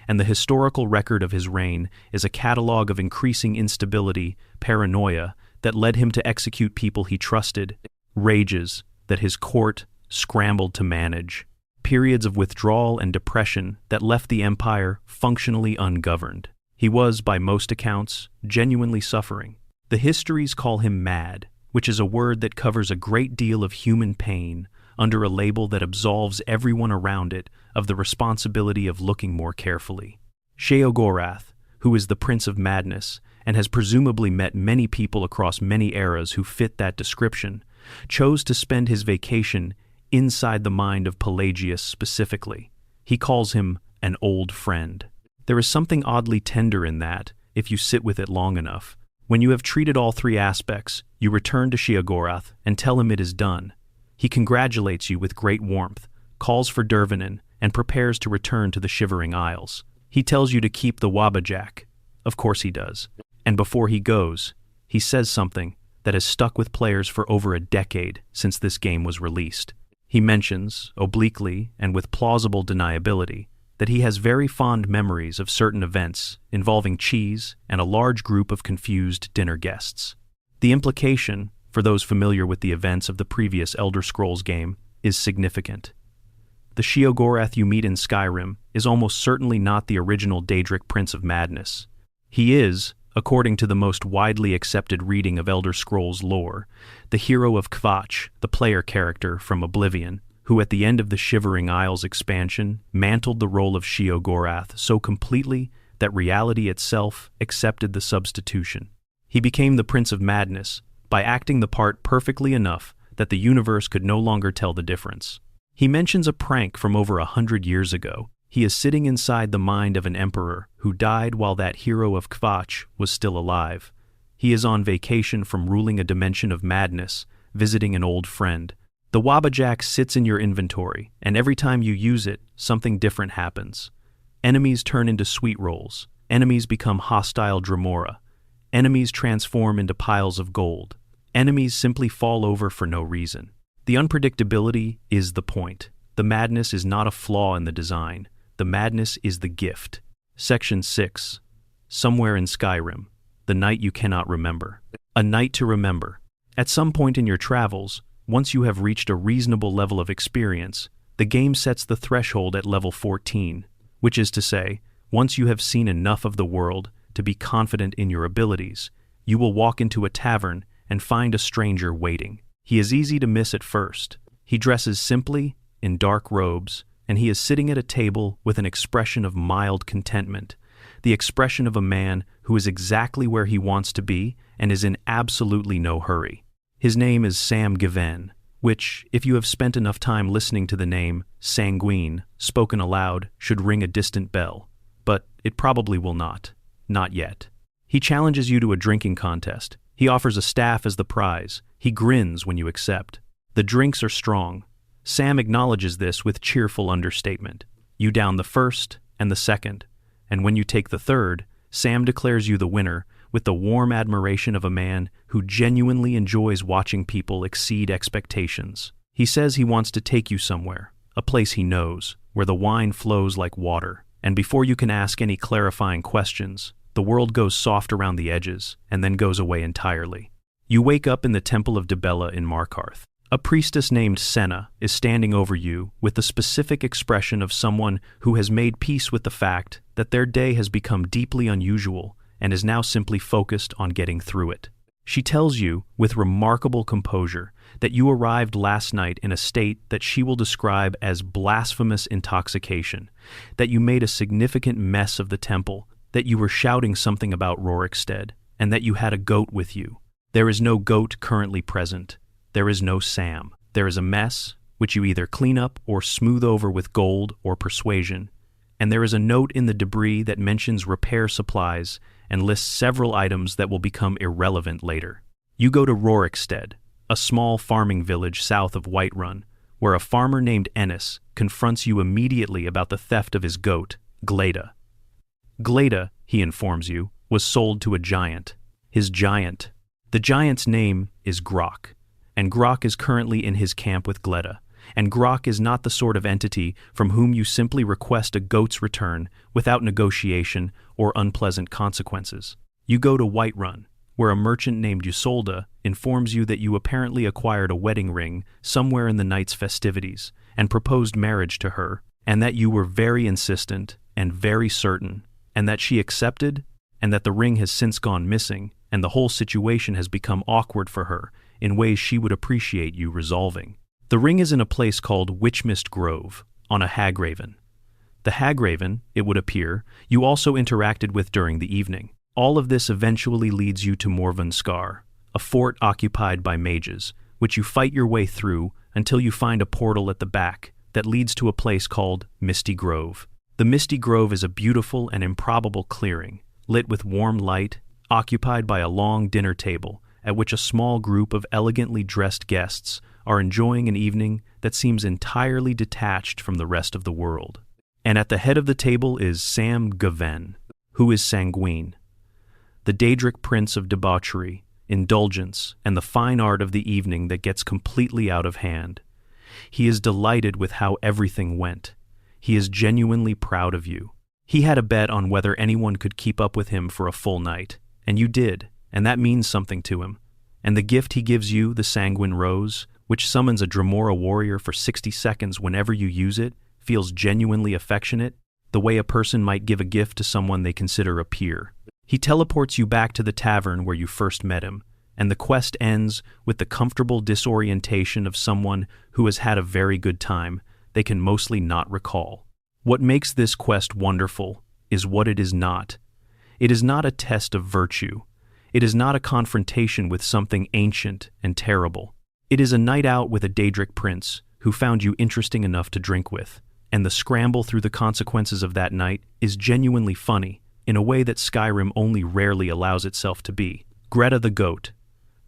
and the historical record of his reign is a catalogue of increasing instability, paranoia, that led him to execute people he trusted, rages that his court scrambled to manage, periods of withdrawal and depression that left the empire functionally ungoverned. He was, by most accounts, genuinely suffering. The histories call him mad, which is a word that covers a great deal of human pain under a label that absolves everyone around it of the responsibility of looking more carefully. Sheogorath, who is the Prince of Madness and has presumably met many people across many eras who fit that description, chose to spend his vacation inside the mind of Pelagius specifically. He calls him an old friend. There is something oddly tender in that, if you sit with it long enough. When you have treated all three aspects, you return to Sheogorath and tell him it is done. He congratulates you with great warmth, calls for Dervanin, and prepares to return to the Shivering Isles. He tells you to keep the Wabajak. Of course he does. And before he goes, he says something that has stuck with players for over a decade since this game was released. He mentions, obliquely and with plausible deniability, that he has very fond memories of certain events involving cheese and a large group of confused dinner guests. The implication, for those familiar with the events of the previous Elder Scrolls game, is significant. The Sheogorath you meet in Skyrim is almost certainly not the original Daedric Prince of Madness. He is, according to the most widely accepted reading of Elder Scrolls lore, the hero of Kvatch, the player character from Oblivion, who at the end of the Shivering Isles expansion mantled the role of Sheogorath so completely that reality itself accepted the substitution. He became the Prince of Madness by acting the part perfectly enough that the universe could no longer tell the difference. He mentions a prank from over 100 years ago. He is sitting inside the mind of an emperor who died while that hero of Kvatch was still alive. He is on vacation from ruling a dimension of madness, visiting an old friend. The Wabajak sits in your inventory, and every time you use it, something different happens. Enemies turn into sweet rolls. Enemies become hostile Dremora. Enemies transform into piles of gold. Enemies simply fall over for no reason. The unpredictability is the point. The madness is not a flaw in the design. The madness is the gift. Section 6. Somewhere in Skyrim. The night you cannot remember. A night to remember. At some point in your travels, once you have reached a reasonable level of experience, the game sets the threshold at level 14, which is to say, once you have seen enough of the world to be confident in your abilities, you will walk into a tavern and find a stranger waiting. He is easy to miss at first. He dresses simply, in dark robes, and he is sitting at a table with an expression of mild contentment, the expression of a man who is exactly where he wants to be and is in absolutely no hurry. His name is Sam Given, which, if you have spent enough time listening to the name Sanguine spoken aloud, should ring a distant bell. But it probably will not. Not yet. He challenges you to a drinking contest. He offers a staff as the prize. He grins when you accept. The drinks are strong. Sam acknowledges this with cheerful understatement. You down the first and the second, and when you take the third, Sam declares you the winner with the warm admiration of a man who genuinely enjoys watching people exceed expectations. He says he wants to take you somewhere, a place he knows, where the wine flows like water, and before you can ask any clarifying questions, the world goes soft around the edges and then goes away entirely. You wake up in the Temple of Dibella in Markarth. A priestess named Senna is standing over you with the specific expression of someone who has made peace with the fact that their day has become deeply unusual and is now simply focused on getting through it. She tells you, with remarkable composure, that you arrived last night in a state that she will describe as blasphemous intoxication, that you made a significant mess of the temple, that you were shouting something about Rorikstead, and that you had a goat with you. There is no goat currently present. There is no Sam. There is a mess, which you either clean up or smooth over with gold or persuasion, and there is a note in the debris that mentions repair supplies and lists several items that will become irrelevant later. You go to Rorikstead, a small farming village south of Whiterun, where a farmer named Ennis confronts you immediately about the theft of his goat, Gleda. Gleda, he informs you, was sold to a giant. His giant. The giant's name is Grok, and Grok is currently in his camp with Gleda, And Grok is not the sort of entity from whom you simply request a goat's return without negotiation or unpleasant consequences. You go to Whiterun, where a merchant named Isolde informs you that you apparently acquired a wedding ring somewhere in the night's festivities and proposed marriage to her, and that you were very insistent and very certain, and that she accepted, and that the ring has since gone missing, and the whole situation has become awkward for her in ways she would appreciate you resolving. The ring is in a place called Witchmist Grove, on a hagraven. The hagraven, it would appear, you also interacted with during the evening. All of this eventually leads you to Morvenskar, a fort occupied by mages, which you fight your way through until you find a portal at the back that leads to a place called Misty Grove. The Misty Grove is a beautiful and improbable clearing, lit with warm light, occupied by a long dinner table at which a small group of elegantly dressed guests are enjoying an evening that seems entirely detached from the rest of the world. And at the head of the table is Sam Gaven, who is sanguine, the Daedric prince of debauchery, indulgence, and the fine art of the evening that gets completely out of hand. He is delighted with how everything went. He is genuinely proud of you. He had a bet on whether anyone could keep up with him for a full night, and you did, and that means something to him. And the gift he gives you, the Sanguine Rose, which summons a Dremora warrior for 60 seconds whenever you use it, feels genuinely affectionate, the way a person might give a gift to someone they consider a peer. He teleports you back to the tavern where you first met him, and the quest ends with the comfortable disorientation of someone who has had a very good time they can mostly not recall. What makes this quest wonderful is what it is not. It is not a test of virtue. It is not a confrontation with something ancient and terrible. It is a night out with a Daedric prince who found you interesting enough to drink with, and the scramble through the consequences of that night is genuinely funny in a way that Skyrim only rarely allows itself to be. Greta the goat,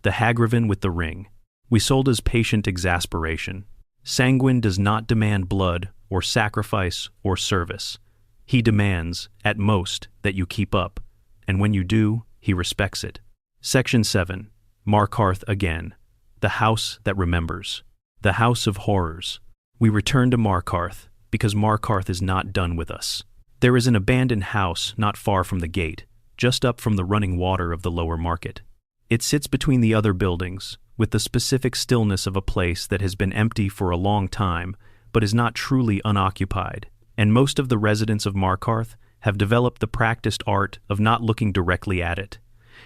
the hagraven with the ring, Isolde's patient exasperation. Sanguine does not demand blood or sacrifice or service. He demands, at most, that you keep up, and when you do, he respects it. Section 7. Markarth again. The House That Remembers. The House of Horrors. We return to Markarth, because Markarth is not done with us. There is an abandoned house not far from the gate, just up from the running water of the lower market. It sits between the other buildings, with the specific stillness of a place that has been empty for a long time, but is not truly unoccupied, and most of the residents of Markarth have developed the practiced art of not looking directly at it.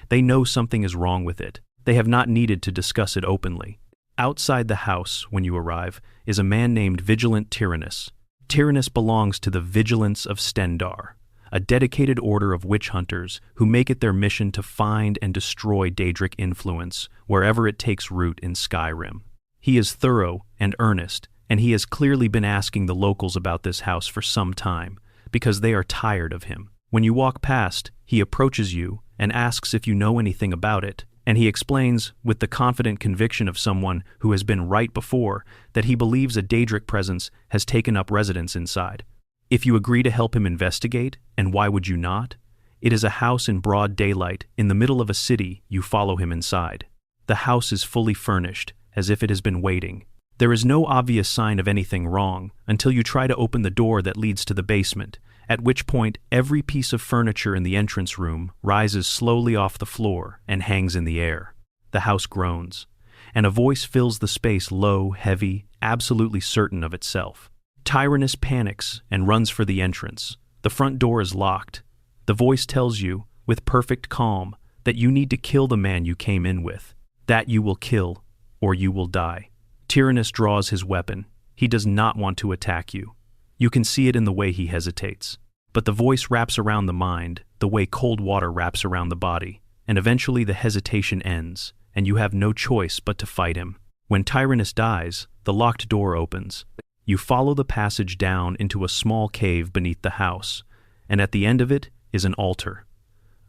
They know something is wrong with it. They have not needed to discuss it openly. Outside the house, when you arrive, is a man named Vigilant Tyrannus. Tyrannus belongs to the Vigilance of Stendar, a dedicated order of witch hunters who make it their mission to find and destroy Daedric influence wherever it takes root in Skyrim. He is thorough and earnest, and he has clearly been asking the locals about this house for some time, because they are tired of him. When you walk past, he approaches you and asks if you know anything about it, and he explains, with the confident conviction of someone who has been right before, that he believes a Daedric presence has taken up residence inside. If you agree to help him investigate, and why would you not? It is a house in broad daylight, in the middle of a city. You follow him inside. The house is fully furnished, as if it has been waiting. There is no obvious sign of anything wrong until you try to open the door that leads to the basement, at which point every piece of furniture in the entrance room rises slowly off the floor and hangs in the air. The house groans, and a voice fills the space, low, heavy, absolutely certain of itself. Tyrannus panics and runs for the entrance. The front door is locked. The voice tells you, with perfect calm, that you need to kill the man you came in with. That you will kill, or you will die. Tyrannus draws his weapon. He does not want to attack you. You can see it in the way he hesitates. But the voice wraps around the mind, the way cold water wraps around the body, and eventually the hesitation ends, and you have no choice but to fight him. When Tyrannus dies, the locked door opens. You follow the passage down into a small cave beneath the house, and at the end of it is an altar.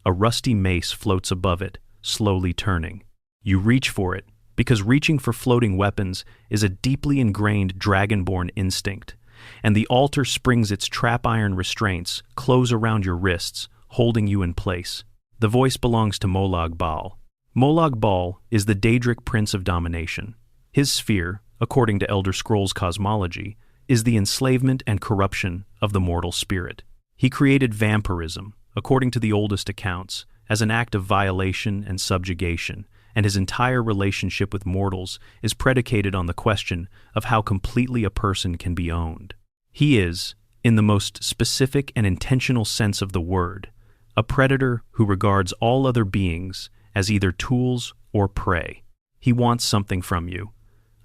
A rusty mace floats above it, slowly turning. You reach for it, because reaching for floating weapons is a deeply ingrained dragonborn instinct, and the altar springs its trap iron restraints close around your wrists, holding you in place. The voice belongs to Molag Bal. Molag Bal is the Daedric Prince of Domination. His sphere, according to Elder Scrolls cosmology, is the enslavement and corruption of the mortal spirit. He created vampirism, according to the oldest accounts, as an act of violation and subjugation, and his entire relationship with mortals is predicated on the question of how completely a person can be owned. He is, in the most specific and intentional sense of the word, a predator who regards all other beings as either tools or prey. He wants something from you.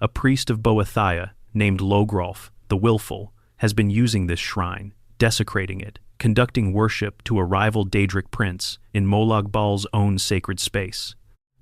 A priest of Boethia, named Logrolf, the Willful, has been using this shrine, desecrating it, conducting worship to a rival Daedric prince in Molag Bal's own sacred space.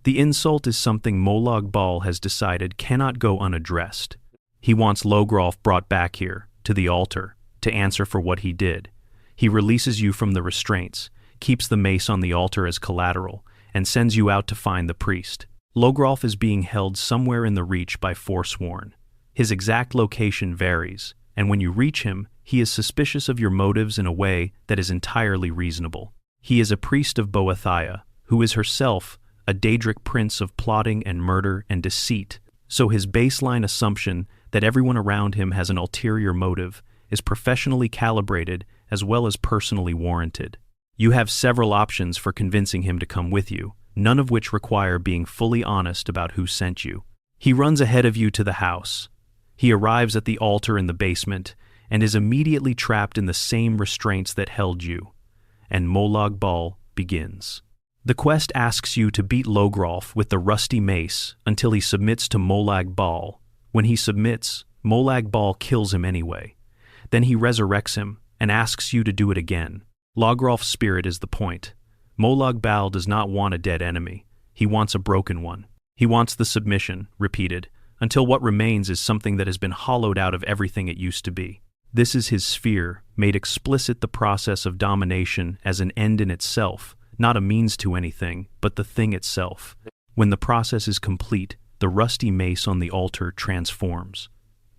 The insult is something Molag Bal has decided cannot go unaddressed. He wants Logrolf brought back here, to the altar, to answer for what he did. He releases you from the restraints, keeps the mace on the altar as collateral, and sends you out to find the priest. Logrolf is being held somewhere in the Reach by Forsworn. His exact location varies, and when you reach him, he is suspicious of your motives in a way that is entirely reasonable. He is a priest of Boethia, who is herself a Daedric prince of plotting and murder and deceit, so his baseline assumption that everyone around him has an ulterior motive is professionally calibrated as well as personally warranted. You have several options for convincing him to come with you, none of which require being fully honest about who sent you. He runs ahead of you to the house. He arrives at the altar in the basement and is immediately trapped in the same restraints that held you, and Molag Bal begins. The quest asks you to beat Logrolf with the rusty mace until he submits to Molag Bal. When he submits, Molag Bal kills him anyway. Then he resurrects him and asks you to do it again. Logrolf's spirit is the point. Molag Bal does not want a dead enemy. He wants a broken one. He wants the submission, repeated, until what remains is something that has been hollowed out of everything it used to be. This is his sphere, made explicit the process of domination as an end in itself, not a means to anything, but the thing itself. When the process is complete, the rusty mace on the altar transforms.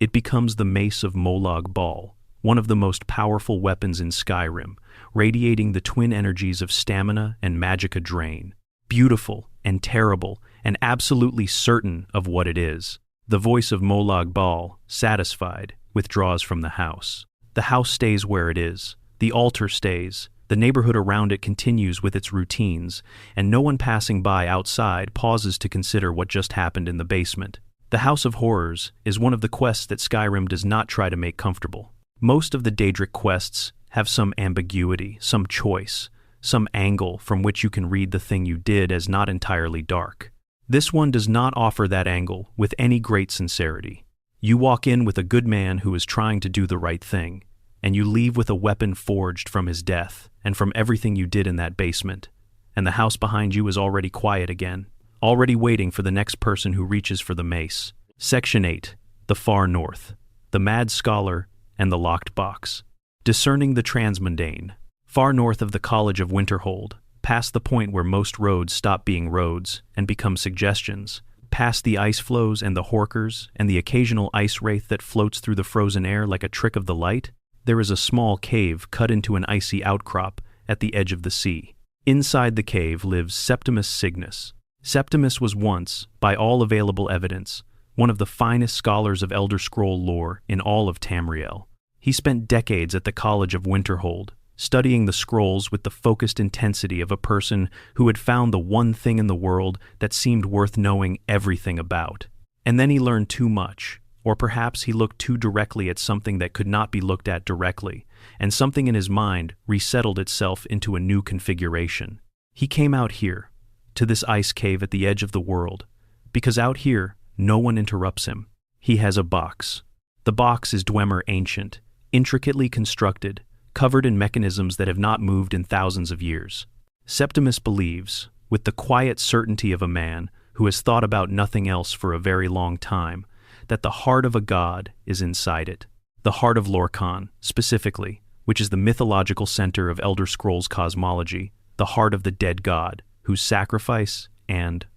It becomes the mace of Molag Bal, one of the most powerful weapons in Skyrim, radiating the twin energies of stamina and magicka drain. Beautiful and terrible, and absolutely certain of what it is. The voice of Molag Bal, satisfied, withdraws from the house. The house stays where it is. The altar stays. The neighborhood around it continues with its routines, and no one passing by outside pauses to consider what just happened in the basement. The House of Horrors is one of the quests that Skyrim does not try to make comfortable. Most of the Daedric quests have some ambiguity, some choice, some angle from which you can read the thing you did as not entirely dark. This one does not offer that angle with any great sincerity. You walk in with a good man who is trying to do the right thing, and you leave with a weapon forged from his death and from everything you did in that basement, and the house behind you is already quiet again, already waiting for the next person who reaches for the mace. Section 8. The Far North. The Mad Scholar and the Locked Box. Discerning the transmundane. Far north of the College of Winterhold, past the point where most roads stop being roads and become suggestions, past the ice floes and the horkers and the occasional ice wraith that floats through the frozen air like a trick of the light, there is a small cave cut into an icy outcrop at the edge of the sea. Inside the cave lives Septimus Cygnus. Septimus was once, by all available evidence, one of the finest scholars of Elder Scroll lore in all of Tamriel. He spent decades at the College of Winterhold, studying the scrolls with the focused intensity of a person who had found the one thing in the world that seemed worth knowing everything about. And then he learned too much, or perhaps he looked too directly at something that could not be looked at directly, and something in his mind resettled itself into a new configuration. He came out here, to this ice cave at the edge of the world, because out here, no one interrupts him. He has a box. The box is Dwemer ancient, intricately constructed, covered in mechanisms that have not moved in thousands of years. Septimus believes, with the quiet certainty of a man who has thought about nothing else for a very long time, that the heart of a god is inside it. The heart of Lorkhan, specifically, which is the mythological center of Elder Scrolls cosmology, the heart of the dead god, whose sacrifice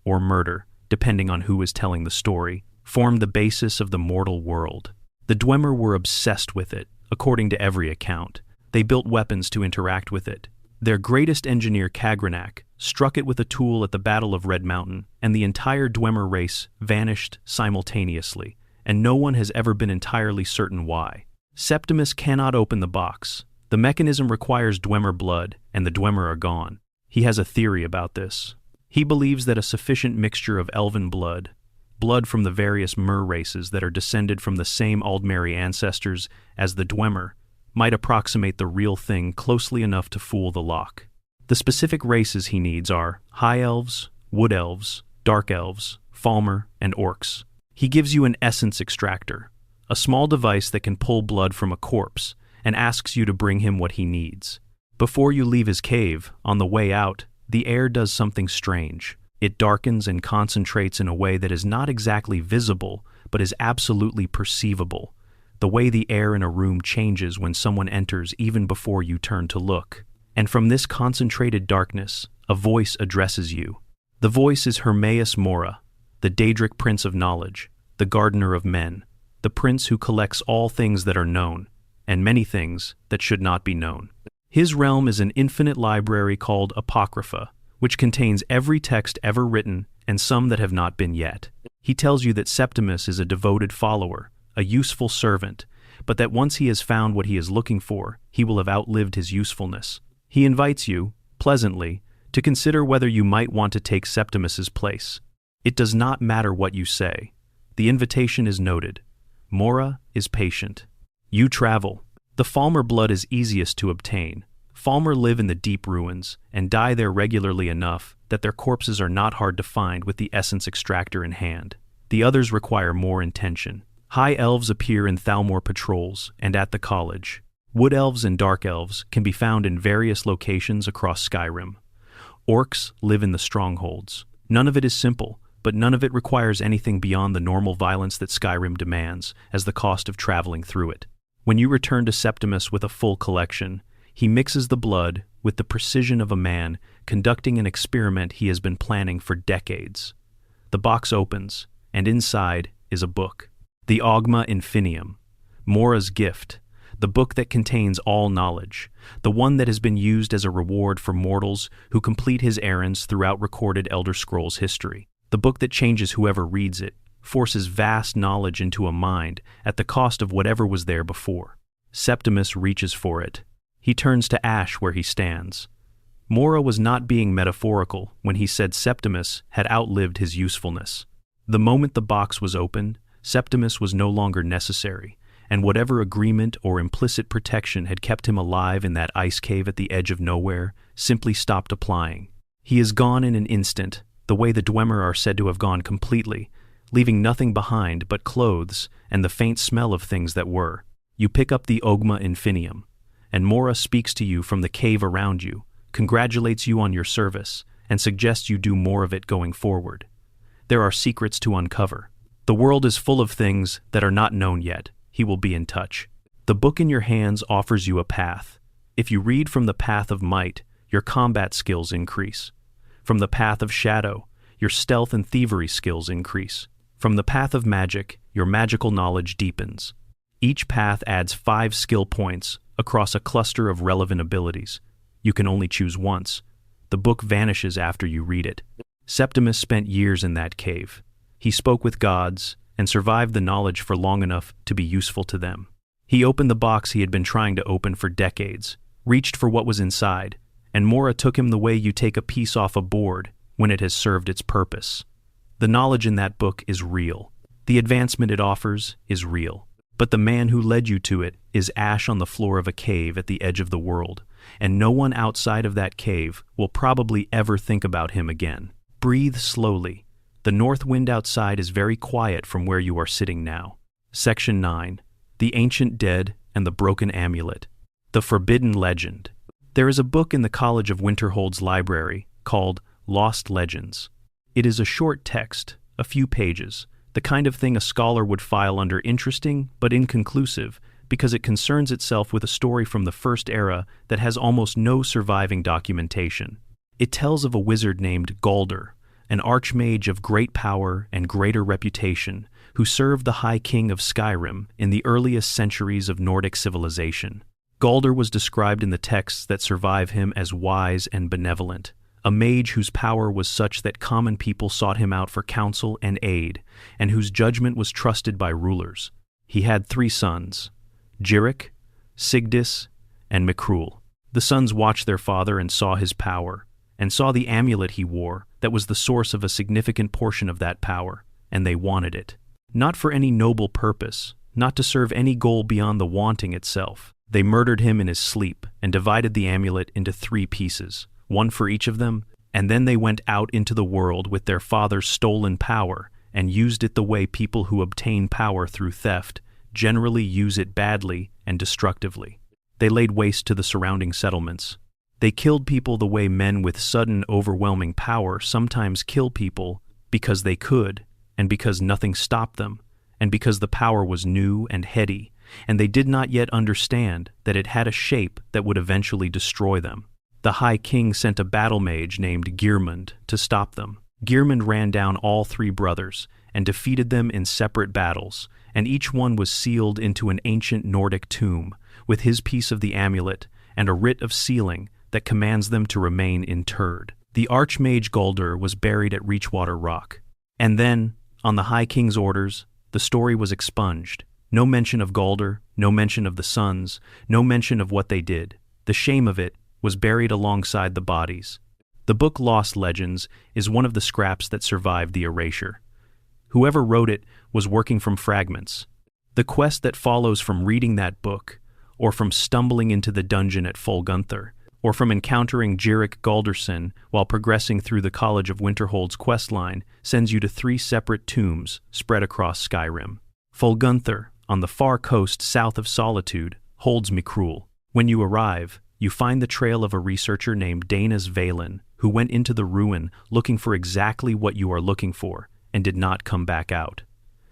or murder, depending on who is telling the story, formed the basis of the mortal world. The Dwemer were obsessed with it, according to every account. They built weapons to interact with it. Their greatest engineer, Kagranak, struck it with a tool at the Battle of Red Mountain, and the entire Dwemer race vanished simultaneously, and no one has ever been entirely certain why. Septimus cannot open the box. The mechanism requires Dwemer blood, and the Dwemer are gone. He has a theory about this. He believes that a sufficient mixture of elven blood from the various Mer races that are descended from the same Aldmeri ancestors as the Dwemer, might approximate the real thing closely enough to fool the lock. The specific races he needs are High Elves, Wood Elves, Dark Elves, Falmer, and Orcs. He gives you an essence extractor, a small device that can pull blood from a corpse, and asks you to bring him what he needs. Before you leave his cave, on the way out, the air does something strange. It darkens and concentrates in a way that is not exactly visible, but is absolutely perceivable. The way the air in a room changes when someone enters even before you turn to look. And from this concentrated darkness, a voice addresses you. The voice is Hermaeus Mora, the Daedric Prince of Knowledge, the Gardener of Men, the prince who collects all things that are known, and many things that should not be known. His realm is an infinite library called Apocrypha, which contains every text ever written and some that have not been yet. He tells you that Septimus is a devoted follower, a useful servant, but that once he has found what he is looking for, he will have outlived his usefulness. He invites you, pleasantly, to consider whether you might want to take Septimus's place. It does not matter what you say. The invitation is noted. Mora is patient. You travel. The Falmer blood is easiest to obtain. Falmer live in the deep ruins and die there regularly enough that their corpses are not hard to find with the essence extractor in hand. The others require more intention. High Elves appear in Thalmor patrols and at the college. Wood Elves and Dark Elves can be found in various locations across Skyrim. Orcs live in the strongholds. None of it is simple, but none of it requires anything beyond the normal violence that Skyrim demands as the cost of traveling through it. When you return to Septimus with a full collection, he mixes the blood with the precision of a man conducting an experiment he has been planning for decades. The box opens, and inside is a book. The Augma Infinium, Mora's gift, the book that contains all knowledge, the one that has been used as a reward for mortals who complete his errands throughout recorded Elder Scrolls history. The book that changes whoever reads it, forces vast knowledge into a mind at the cost of whatever was there before. Septimus reaches for it. He turns to ash where he stands. Mora was not being metaphorical when he said Septimus had outlived his usefulness. The moment the box was opened, Septimus was no longer necessary, and whatever agreement or implicit protection had kept him alive in that ice cave at the edge of nowhere simply stopped applying. He is gone in an instant, the way the Dwemer are said to have gone completely, leaving nothing behind but clothes and the faint smell of things that were. You pick up the Augma Infinium, and Mora speaks to you from the cave around you, congratulates you on your service, and suggests you do more of it going forward. There are secrets to uncover. The world is full of things that are not known yet. He will be in touch. The book in your hands offers you a path. If you read from the path of might, your combat skills increase. From the path of shadow, your stealth and thievery skills increase. From the path of magic, your magical knowledge deepens. Each path adds 5 skill points across a cluster of relevant abilities. You can only choose once. The book vanishes after you read it. Septimus spent years in that cave. He spoke with gods and survived the knowledge for long enough to be useful to them. He opened the box he had been trying to open for decades, reached for what was inside, and Mora took him the way you take a piece off a board when it has served its purpose. The knowledge in that book is real. The advancement it offers is real. But the man who led you to it is ash on the floor of a cave at the edge of the world, and no one outside of that cave will probably ever think about him again. Breathe slowly. The north wind outside is very quiet from where you are sitting now. Section 9. The Ancient Dead and the Broken Amulet. The Forbidden Legend. There is a book in the College of Winterhold's library called Lost Legends. It is a short text, a few pages, the kind of thing a scholar would file under interesting but inconclusive because it concerns itself with a story from the First Era that has almost no surviving documentation. It tells of a wizard named Galder, an archmage of great power and greater reputation, who served the High King of Skyrim in the earliest centuries of Nordic civilization. Galder was described in the texts that survive him as wise and benevolent, a mage whose power was such that common people sought him out for counsel and aid, and whose judgment was trusted by rulers. He had 3 sons, Jirik, Sigdis, and Mikrul. The sons watched their father and saw his power, and saw the amulet he wore that was the source of a significant portion of that power, and they wanted it. Not for any noble purpose, not to serve any goal beyond the wanting itself. They murdered him in his sleep and divided the amulet into 3 pieces, one for each of them, and then they went out into the world with their father's stolen power and used it the way people who obtain power through theft generally use it badly and destructively. They laid waste to the surrounding settlements. They killed people the way men with sudden, overwhelming power sometimes kill people because they could, and because nothing stopped them, and because the power was new and heady, and they did not yet understand that it had a shape that would eventually destroy them. The High King sent a battle mage named Geirmund to stop them. Geirmund ran down all 3 brothers and defeated them in separate battles, and each one was sealed into an ancient Nordic tomb with his piece of the amulet and a writ of sealing that commands them to remain interred. The Archmage Galder was buried at Reachwater Rock. And then, on the High King's orders, the story was expunged. No mention of Galder, no mention of the sons, no mention of what they did. The shame of it was buried alongside the bodies. The book Lost Legends is one of the scraps that survived the erasure. Whoever wrote it was working from fragments. The quest that follows from reading that book, or from stumbling into the dungeon at Folgunther, or from encountering Jirik Galderson while progressing through the College of Winterhold's questline, sends you to 3 separate tombs spread across Skyrim. Folgunther, on the far coast south of Solitude, holds Mikrul. When you arrive, you find the trail of a researcher named Danas Valen, who went into the ruin looking for exactly what you are looking for, and did not come back out.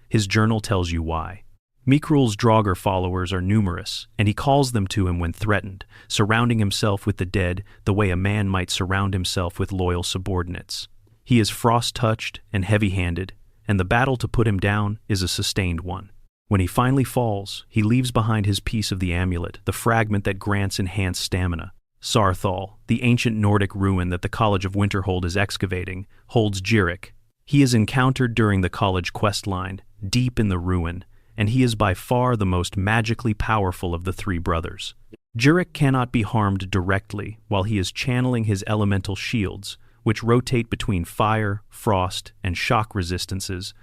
His journal tells you why. Mikrul's Draugr followers are numerous, and he calls them to him when threatened, surrounding himself with the dead the way a man might surround himself with loyal subordinates. He is frost-touched and heavy-handed, and the battle to put him down is a sustained one. When he finally falls, he leaves behind his piece of the amulet, the fragment that grants enhanced stamina. Sarthal, the ancient Nordic ruin that the College of Winterhold is excavating, holds Jirik. He is encountered during the college questline, deep in the ruin, and he is by far the most magically powerful of the 3 brothers. Jirik cannot be harmed directly while he is channeling his elemental shields, which rotate between fire, frost, and shock resistances,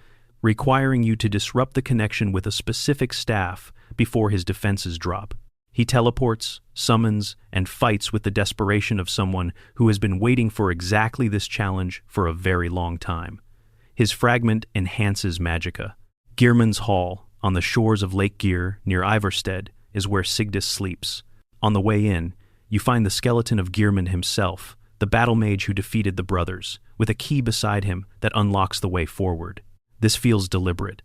requiring you to disrupt the connection with a specific staff before his defenses drop. He teleports, summons, and fights with the desperation of someone who has been waiting for exactly this challenge for a very long time. His fragment enhances magicka. Geirmund's Hall, on the shores of Lake Geir near Ivarstead, is where Sigdis sleeps. On the way in, you find the skeleton of Geirmund himself, the battle mage who defeated the brothers, with a key beside him that unlocks the way forward. This feels deliberate.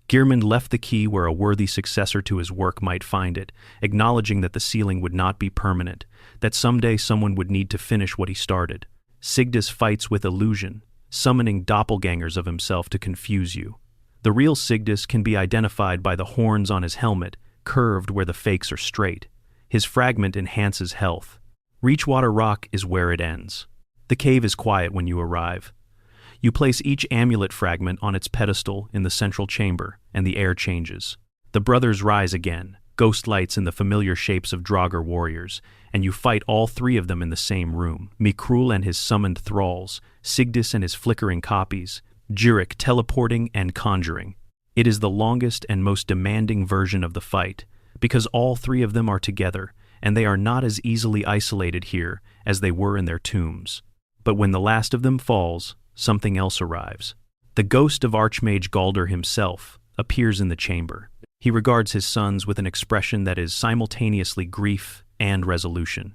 Geirmund left the key where a worthy successor to his work might find it, acknowledging that the sealing would not be permanent, that someday someone would need to finish what he started. Sigdis fights with illusion, summoning doppelgangers of himself to confuse you. The real Sigdis can be identified by the horns on his helmet, curved where the fakes are straight. His fragment enhances health. Reachwater Rock is where it ends. The cave is quiet when you arrive. You place each amulet fragment on its pedestal in the central chamber, and the air changes. The brothers rise again, ghost lights in the familiar shapes of Draugr warriors, and you fight all 3 of them in the same room. Mikrul and his summoned thralls, Sigdis and his flickering copies, Jirik teleporting and conjuring. It is the longest and most demanding version of the fight, because all 3 of them are together, and they are not as easily isolated here as they were in their tombs. But when the last of them falls, something else arrives. The ghost of Archmage Galder himself appears in the chamber. He regards his sons with an expression that is simultaneously grief and resolution.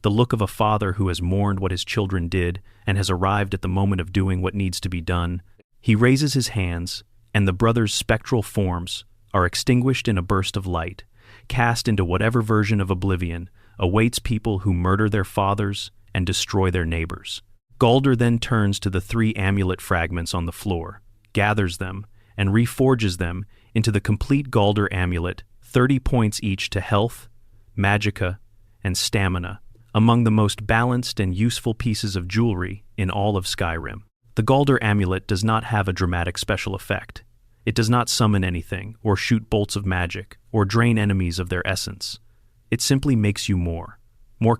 The look of a father who has mourned what his children did and has arrived at the moment of doing what needs to be done. He raises his hands, and the brothers' spectral forms are extinguished in a burst of light, cast into whatever version of oblivion awaits people who murder their fathers and destroy their neighbors. Galder then turns to the 3 amulet fragments on the floor, gathers them, and reforges them into the complete Galder amulet, 30 points each to health, magicka, and stamina, among the most balanced and useful pieces of jewelry in all of Skyrim. The Galder amulet does not have a dramatic special effect. It does not summon anything, or shoot bolts of magic, or drain enemies of their essence. It simply makes you more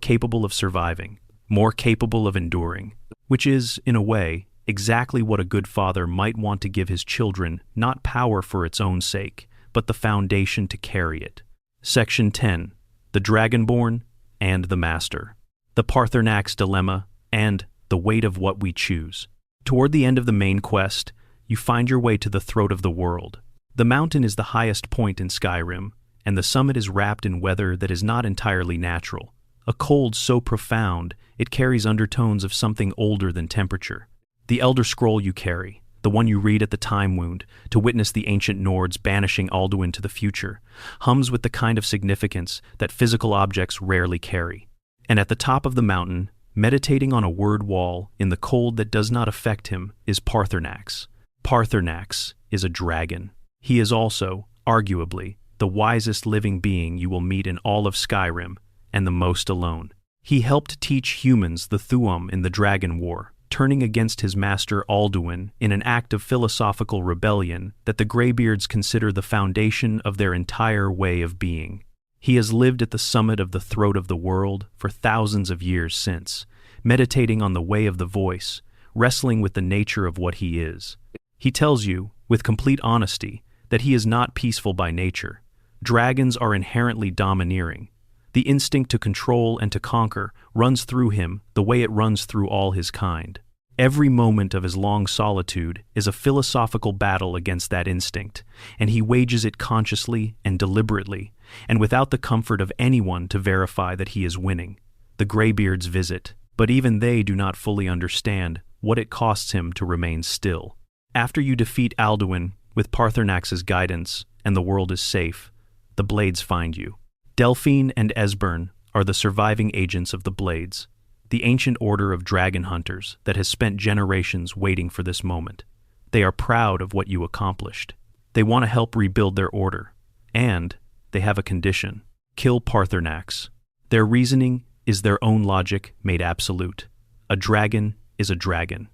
capable of surviving, more capable of enduring, which is, in a way, exactly what a good father might want to give his children, not power for its own sake, but the foundation to carry it. Section 10. The Dragonborn and the Master. The Paarthurnax Dilemma and the Weight of What We Choose. Toward the end of the main quest, you find your way to the throat of the world. The mountain is the highest point in Skyrim, and the summit is wrapped in weather that is not entirely natural. A cold so profound, it carries undertones of something older than temperature. The Elder Scroll you carry, the one you read at the Time Wound, to witness the ancient Nords banishing Alduin to the future, hums with the kind of significance that physical objects rarely carry. And at the top of the mountain, meditating on a word wall in the cold that does not affect him, is Paarthurnax. Paarthurnax is a dragon. He is also, arguably, the wisest living being you will meet in all of Skyrim, and the most alone. He helped teach humans the Thu'um in the Dragon War, turning against his master Alduin in an act of philosophical rebellion that the Greybeards consider the foundation of their entire way of being. He has lived at the summit of the throat of the world for thousands of years since, meditating on the way of the voice, wrestling with the nature of what he is. He tells you, with complete honesty, that he is not peaceful by nature. Dragons are inherently domineering. The instinct to control and to conquer runs through him the way it runs through all his kind. Every moment of his long solitude is a philosophical battle against that instinct, and he wages it consciously and deliberately, and without the comfort of anyone to verify that he is winning. The Greybeards visit, but even they do not fully understand what it costs him to remain still. After you defeat Alduin with Paarthurnax's guidance and the world is safe, the Blades find you. Delphine and Esbern are the surviving agents of the Blades, the ancient order of dragon hunters that has spent generations waiting for this moment. They are proud of what you accomplished. They want to help rebuild their order, and they have a condition: kill Paarthurnax. Their reasoning is their own logic made absolute. A dragon is a dragon.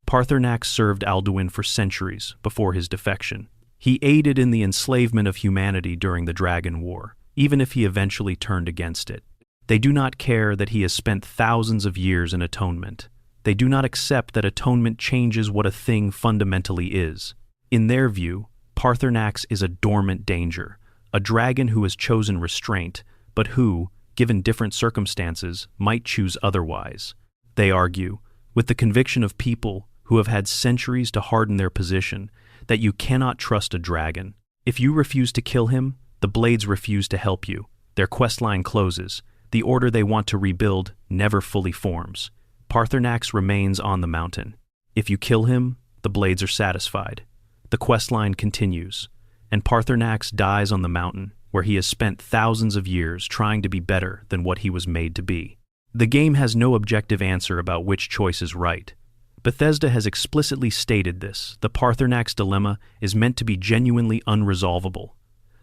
Paarthurnax served Alduin for centuries before his defection. He aided in the enslavement of humanity during the Dragon War, even if he eventually turned against it. They do not care that he has spent thousands of years in atonement. They do not accept that atonement changes what a thing fundamentally is. In their view, Paarthurnax is a dormant danger, a dragon who has chosen restraint, but who, given different circumstances, might choose otherwise. They argue, with the conviction of people who have had centuries to harden their position, that you cannot trust a dragon. If you refuse to kill him, the Blades refuse to help you. Their questline closes. The order they want to rebuild never fully forms. Paarthurnax remains on the mountain. If you kill him, the Blades are satisfied. The questline continues, and Paarthurnax dies on the mountain, where he has spent thousands of years trying to be better than what he was made to be. The game has no objective answer about which choice is right. Bethesda has explicitly stated this. The Paarthurnax dilemma is meant to be genuinely unresolvable.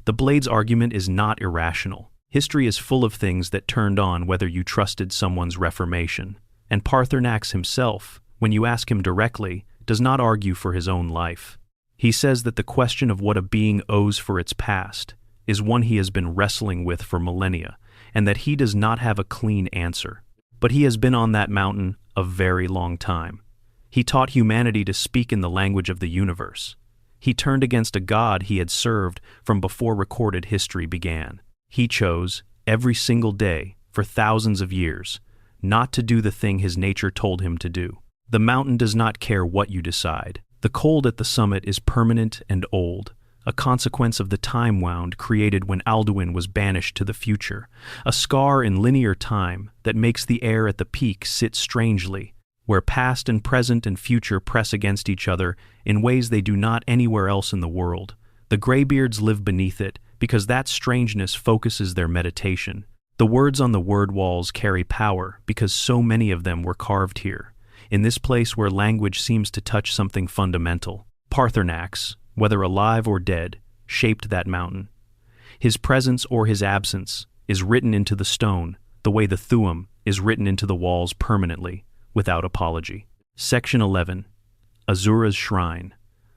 The Blades' argument is not irrational. History is full of things that turned on whether you trusted someone's reformation. And Paarthurnax himself, when you ask him directly, does not argue for his own life. He says that the question of what a being owes for its past is one he has been wrestling with for millennia, and that he does not have a clean answer. But he has been on that mountain a very long time. He taught humanity to speak in the language of the universe. He turned against a god he had served from before recorded history began. He chose, every single day, for thousands of years, not to do the thing his nature told him to do. The mountain does not care what you decide. The cold at the summit is permanent and old, a consequence of the time wound created when Alduin was banished to the future, a scar in linear time that makes the air at the peak sit strangely, where past and present and future press against each other in ways they do not anywhere else in the world. The Greybeards live beneath it because that strangeness focuses their meditation. The words on the word walls carry power because so many of them were carved here, in this place where language seems to touch something fundamental. Paarthurnax, whether alive or dead, shaped that mountain. His presence or his absence is written into the stone, the way the Thu'um is written into the walls permanently, without apology. Section 11. Azura's Shrine,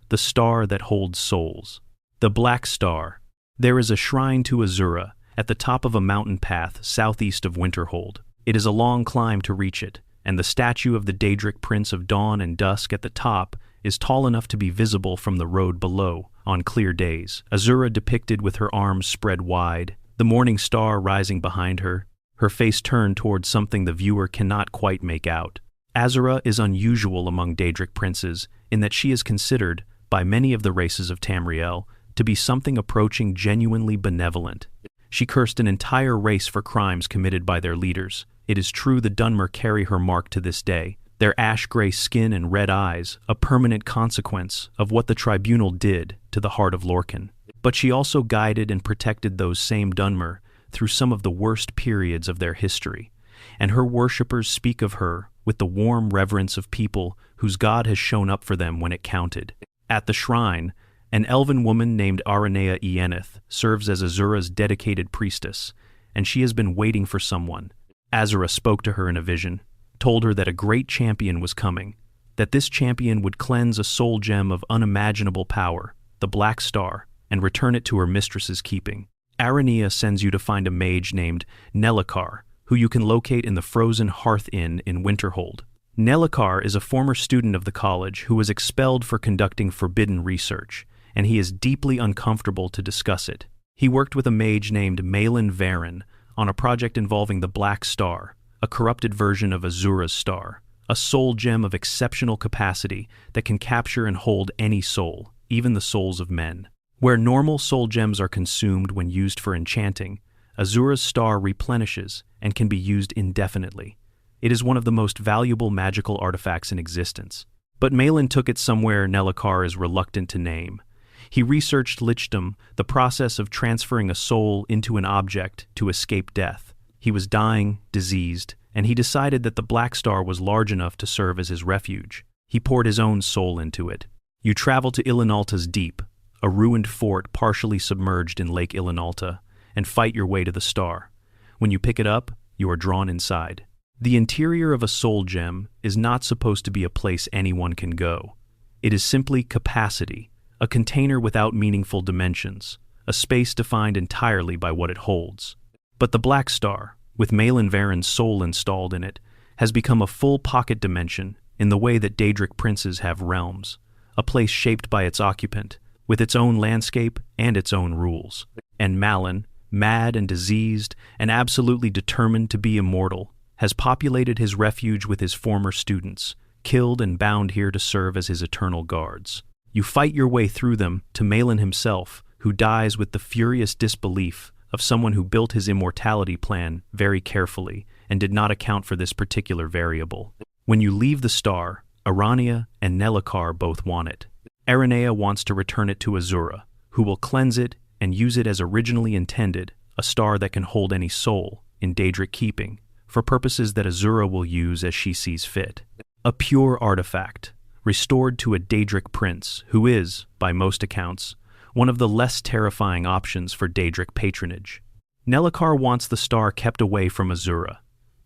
the star that holds souls. The Black Star. There is a shrine to Azura at the top of a mountain path southeast of Winterhold. It is a long climb to reach it, and the statue of the Daedric Prince of Dawn and Dusk at the top is tall enough to be visible from the road below on clear days. Azura depicted with her arms spread wide, the morning star rising behind her, her face turned towards something the viewer cannot quite make out. Azura is unusual among Daedric princes in that she is considered, by many of the races of Tamriel, to be something approaching genuinely benevolent. She cursed an entire race for crimes committed by their leaders. It is true the Dwemer carry her mark to this day, their ash-gray skin and red eyes, a permanent consequence of what the tribunal did to the heart of Lorcan. But she also guided and protected those same Dwemer through some of the worst periods of their history, and her worshippers speak of her with the warm reverence of people whose God has shown up for them when it counted. At the shrine, an elven woman named Aranea Ieneth serves as Azura's dedicated priestess, and she has been waiting for someone. Azura spoke to her in a vision, told her that a great champion was coming, that this champion would cleanse a soul gem of unimaginable power, the Black Star, and return it to her mistress's keeping. Aranea sends you to find a mage named Nelacar, who you can locate in the Frozen Hearth Inn in Winterhold. Nelacar is a former student of the college who was expelled for conducting forbidden research, and he is deeply uncomfortable to discuss it. He worked with a mage named Malin Varen on a project involving the Black Star, a corrupted version of Azura's star, a soul gem of exceptional capacity that can capture and hold any soul, even the souls of men. Where normal soul gems are consumed when used for enchanting, Azura's star replenishes and can be used indefinitely. It is one of the most valuable magical artifacts in existence. But Malin took it somewhere Nelacar is reluctant to name. He researched lichdom, the process of transferring a soul into an object to escape death. He was dying, diseased, and he decided that the Black Star was large enough to serve as his refuge. He poured his own soul into it. You travel to Ilinalta's Deep, a ruined fort partially submerged in Lake Ilinalta, and fight your way to the star. When you pick it up, you are drawn inside. The interior of a soul gem is not supposed to be a place anyone can go. It is simply capacity, a container without meaningful dimensions, a space defined entirely by what it holds. But the Black Star, with Malin Varen's soul installed in it, has become a full pocket dimension in the way that Daedric princes have realms, a place shaped by its occupant, with its own landscape and its own rules. And Malin, mad and diseased and absolutely determined to be immortal, has populated his refuge with his former students, killed and bound here to serve as his eternal guards. You fight your way through them to Malin himself, who dies with the furious disbelief of someone who built his immortality plan very carefully and did not account for this particular variable. When you leave the star, Aranea and Nelacar both want it. Aranea wants to return it to Azura, who will cleanse it and use it as originally intended, a star that can hold any soul, in Daedric keeping, for purposes that Azura will use as she sees fit. A pure artifact, restored to a Daedric prince, who is, by most accounts, one of the less terrifying options for Daedric patronage. Nelacar wants the star kept away from Azura.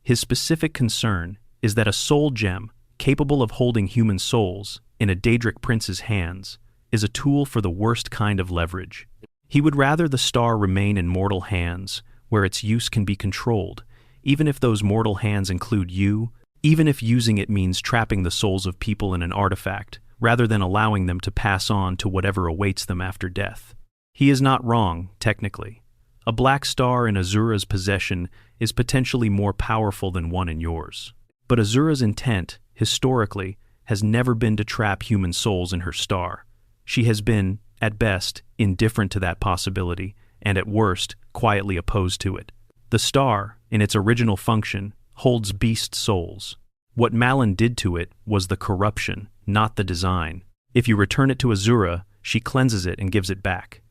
His specific concern is that a soul gem, capable of holding human souls, in a Daedric prince's hands, is a tool for the worst kind of leverage. He would rather the star remain in mortal hands, where its use can be controlled, even if those mortal hands include you, even if using it means trapping the souls of people in an artifact, rather than allowing them to pass on to whatever awaits them after death. He is not wrong, technically. A Black Star in Azura's possession is potentially more powerful than one in yours. But Azura's intent, historically, has never been to trap human souls in her star. She has been, at best, indifferent to that possibility, and at worst, quietly opposed to it. The star, in its original function, holds beast souls. What Malin did to it was the corruption, not the design. If you return it to Azura, she cleanses it and gives it back.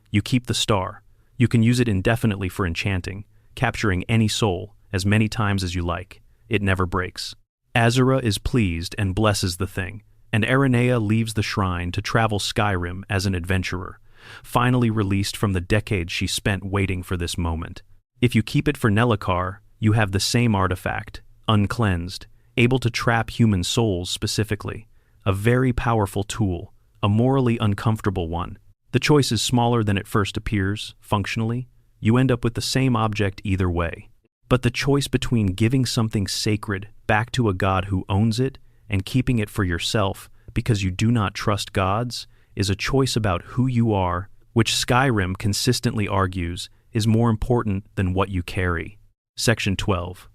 You keep the star. You can use it indefinitely for enchanting, capturing any soul as many times as you like. It never breaks. Azura is pleased and blesses the thing, and Aranea leaves the shrine to travel Skyrim as an adventurer, finally released from the decades she spent waiting for this moment. If you keep it for Nelacar, You have the same artifact, uncleansed, able to trap human souls specifically. A very powerful tool, a morally uncomfortable one. The choice is smaller than it first appears, functionally. You end up with the same object either way. But the choice between giving something sacred back to a god who owns it and keeping it for yourself because you do not trust gods is a choice about who you are, which Skyrim consistently argues is more important than what you carry. Section 12.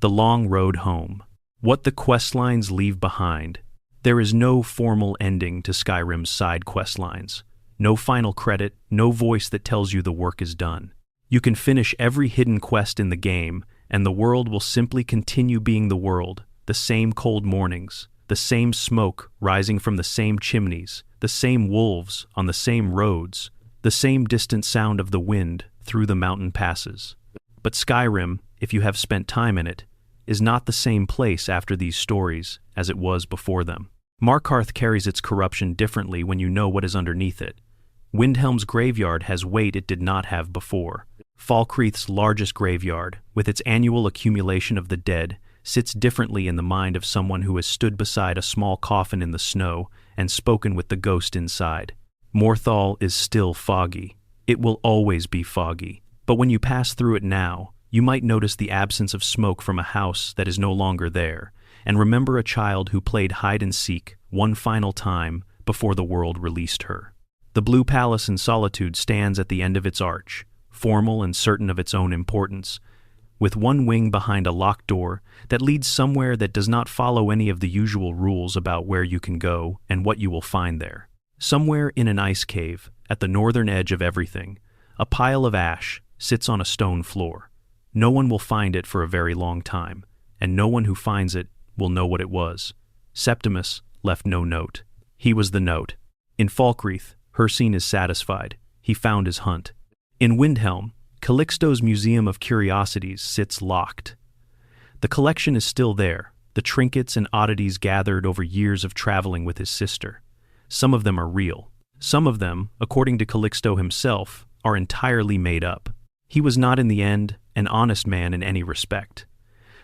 The Long Road Home. What the Questlines leave behind. There is no formal ending to Skyrim's side questlines. No final credit, no voice that tells you the work is done. You can finish every hidden quest in the game, and the world will simply continue being the world, the same cold mornings, the same smoke rising from the same chimneys, the same wolves on the same roads, the same distant sound of the wind through the mountain passes. But Skyrim, if you have spent time in it, is not the same place after these stories as it was before them. Markarth carries its corruption differently when you know what is underneath it. Windhelm's graveyard has weight it did not have before. Falkreath's largest graveyard, with its annual accumulation of the dead, sits differently in the mind of someone who has stood beside a small coffin in the snow and spoken with the ghost inside. Morthal is still foggy. It will always be foggy. But when you pass through it now, you might notice the absence of smoke from a house that is no longer there, and remember a child who played hide-and-seek one final time before the world released her. The Blue Palace in Solitude stands at the end of its arch, formal and certain of its own importance, with one wing behind a locked door that leads somewhere that does not follow any of the usual rules about where you can go and what you will find there. Somewhere in an ice cave, at the northern edge of everything, a pile of ash sits on a stone floor. No one will find it for a very long time, and no one who finds it will know what it was. Septimus left no note. He was the note. In Falkreath, Hircine is satisfied. He found his hunt. In Windhelm, Calixto's Museum of Curiosities sits locked. The collection is still there, the trinkets and oddities gathered over years of traveling with his sister. Some of them are real. Some of them, according to Calixto himself, are entirely made up. He was not in the end an honest man in any respect,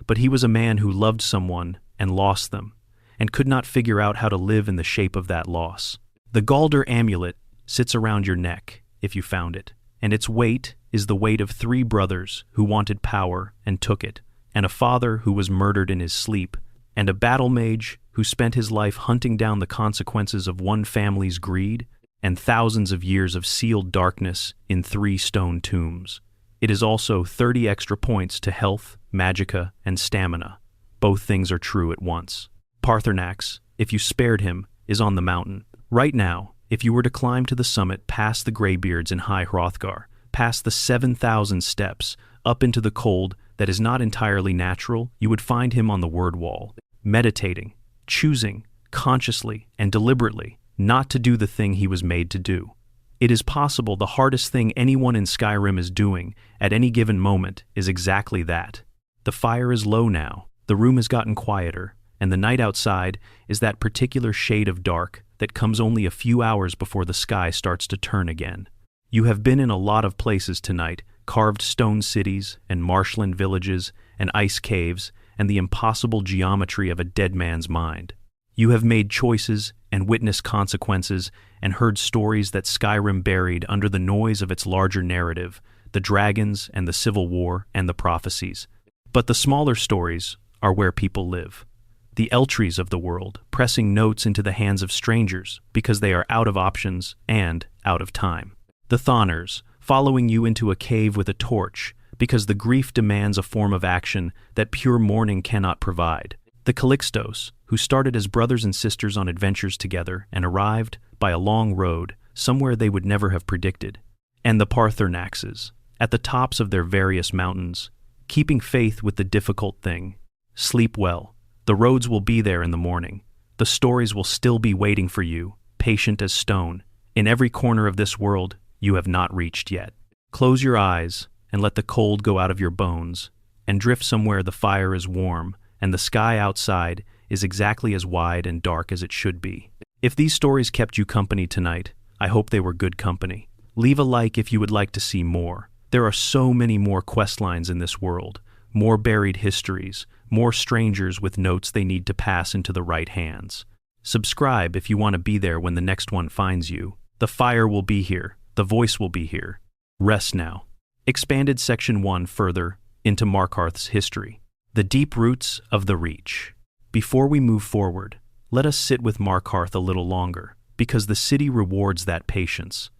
but he was a man who loved someone and lost them, and could not figure out how to live in the shape of that loss. The Galder amulet sits around your neck, if you found it, and its weight is the weight of 3 brothers who wanted power and took it, and a father who was murdered in his sleep, and a battle mage who spent his life hunting down the consequences of one family's greed, and thousands of years of sealed darkness in 3 stone tombs. It is also 30 extra points to health, magicka, and stamina. Both things are true at once. Paarthurnax, if you spared him, is on the mountain. Right now, if you were to climb to the summit past the Greybeards in High Hrothgar, past the 7,000 steps, up into the cold that is not entirely natural, you would find him on the word wall, meditating, choosing, consciously and deliberately, not to do the thing he was made to do. It is possible the hardest thing anyone in Skyrim is doing at any given moment is exactly that. The fire is low now, the room has gotten quieter, and the night outside is that particular shade of dark that comes only a few hours before the sky starts to turn again. You have been in a lot of places tonight, carved stone cities and marshland villages and ice caves and the impossible geometry of a dead man's mind. You have made choices and witnessed consequences and heard stories that Skyrim buried under the noise of its larger narrative, the dragons and the civil war and the prophecies. But the smaller stories are where people live. The Eltries of the world, pressing notes into the hands of strangers because they are out of options and out of time. The Thoners, following you into a cave with a torch because the grief demands a form of action that pure mourning cannot provide. The Calixtos, who started as brothers and sisters on adventures together and arrived, by a long road, somewhere they would never have predicted. And the Paarthurnaxes, at the tops of their various mountains, keeping faith with the difficult thing. Sleep well. The roads will be there in the morning. The stories will still be waiting for you, patient as stone, in every corner of this world you have not reached yet. Close your eyes and let the cold go out of your bones, and drift somewhere the fire is warm and the sky outside is exactly as wide and dark as it should be. If these stories kept you company tonight, I hope they were good company. Leave a like if you would like to see more. There are so many more questlines in this world, more buried histories, more strangers with notes they need to pass into the right hands. Subscribe if you want to be there when the next one finds you. The fire will be here. The voice will be here. Rest now. Expanded Section 1 further into Markarth's history. The deep roots of the Reach. Before we move forward, let us sit with Markarth a little longer, because the city rewards that patience.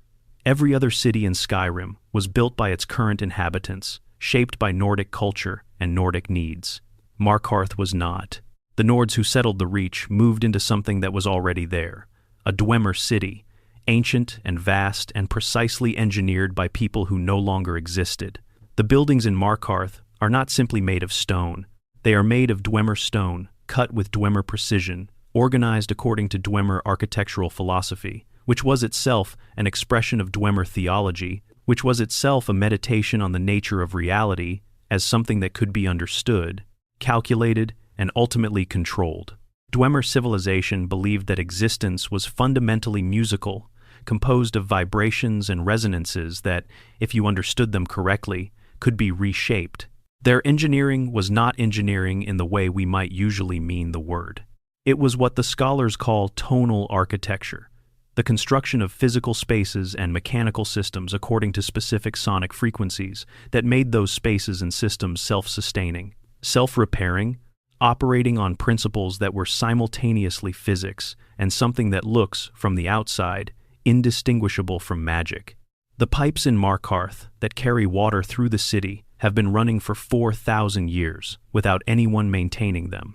Every other city in Skyrim was built by its current inhabitants, shaped by Nordic culture and Nordic needs. Markarth was not. The Nords who settled the Reach moved into something that was already there, a Dwemer city, ancient and vast and precisely engineered by people who no longer existed. The buildings in Markarth are not simply made of stone. They are made of Dwemer stone, cut with Dwemer precision, organized according to Dwemer architectural philosophy, which was itself an expression of Dwemer theology, which was itself a meditation on the nature of reality as something that could be understood, calculated, and ultimately controlled. Dwemer civilization believed that existence was fundamentally musical, composed of vibrations and resonances that, if you understood them correctly, could be reshaped. Their engineering was not engineering in the way we might usually mean the word. It was what the scholars call tonal architecture, the construction of physical spaces and mechanical systems according to specific sonic frequencies that made those spaces and systems self-sustaining, self-repairing, operating on principles that were simultaneously physics and something that looks, from the outside, indistinguishable from magic. The pipes in Markarth that carry water through the city have been running for 4,000 years without anyone maintaining them.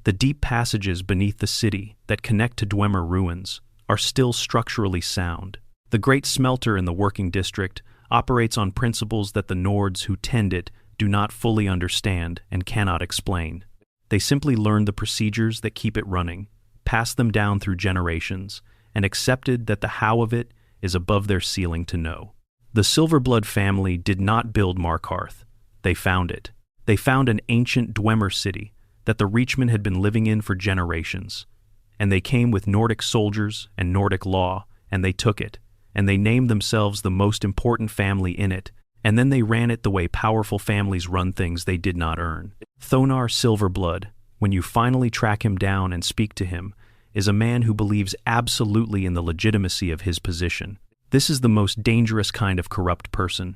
The deep passages beneath the city that connect to Dwemer ruins are still structurally sound. The great smelter in the working district operates on principles that the Nords who tend it do not fully understand and cannot explain. They simply learned the procedures that keep it running, passed them down through generations, and accepted that the how of it is above their ceiling to know. The Silverblood family did not build Markarth. They found it. They found an ancient Dwemer city that the Reachmen had been living in for generations. And they came with Nordic soldiers and Nordic law, and they took it, and they named themselves the most important family in it, and then they ran it the way powerful families run things they did not earn. Thonar Silverblood, when you finally track him down and speak to him, is a man who believes absolutely in the legitimacy of his position. This is the most dangerous kind of corrupt person,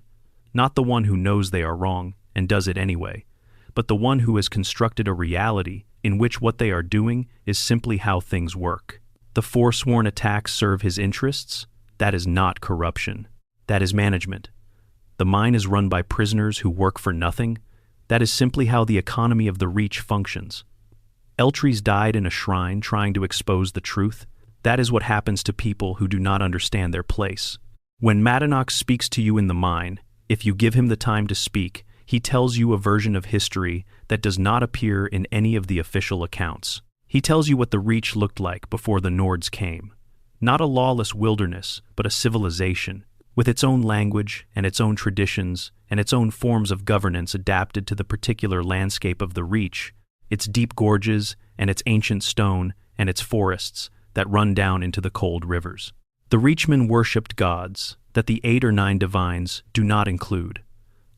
not the one who knows they are wrong and does it anyway, but the one who has constructed a reality in which what they are doing is simply how things work. The forsworn attacks serve his interests? That is not corruption. That is management. The mine is run by prisoners who work for nothing? That is simply how the economy of the Reach functions. Eltries died in a shrine trying to expose the truth. That is what happens to people who do not understand their place. When Madanach speaks to you in the mine, if you give him the time to speak, he tells you a version of history that does not appear in any of the official accounts. He tells you what the Reach looked like before the Nords came. Not a lawless wilderness, but a civilization, with its own language and its own traditions and its own forms of governance adapted to the particular landscape of the Reach, its deep gorges and its ancient stone and its forests that run down into the cold rivers. The Reachmen worshipped gods that the 8 or 9 divines do not include.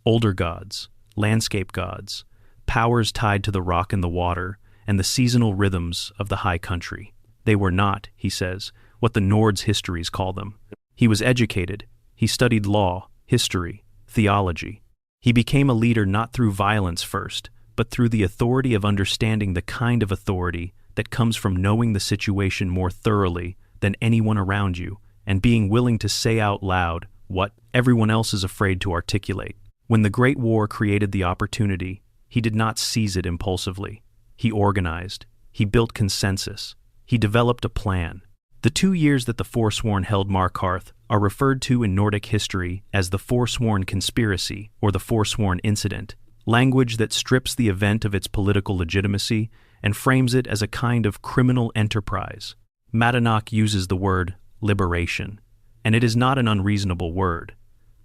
Older gods, landscape gods, powers tied to the rock and the water, and the seasonal rhythms of the high country. They were not, he says, what the Nords' histories call them. He was educated. He studied law, history, theology. He became a leader not through violence first, but through the authority of understanding the kind of authority that comes from knowing the situation more thoroughly than anyone around you and being willing to say out loud what everyone else is afraid to articulate. When the Great War created the opportunity, he did not seize it impulsively. He organized. He built consensus. He developed a plan. The 2 years that the Forsworn held Markarth are referred to in Nordic history as the Forsworn Conspiracy or the Forsworn Incident, language that strips the event of its political legitimacy and frames it as a kind of criminal enterprise. Madanach uses the word liberation, and it is not an unreasonable word.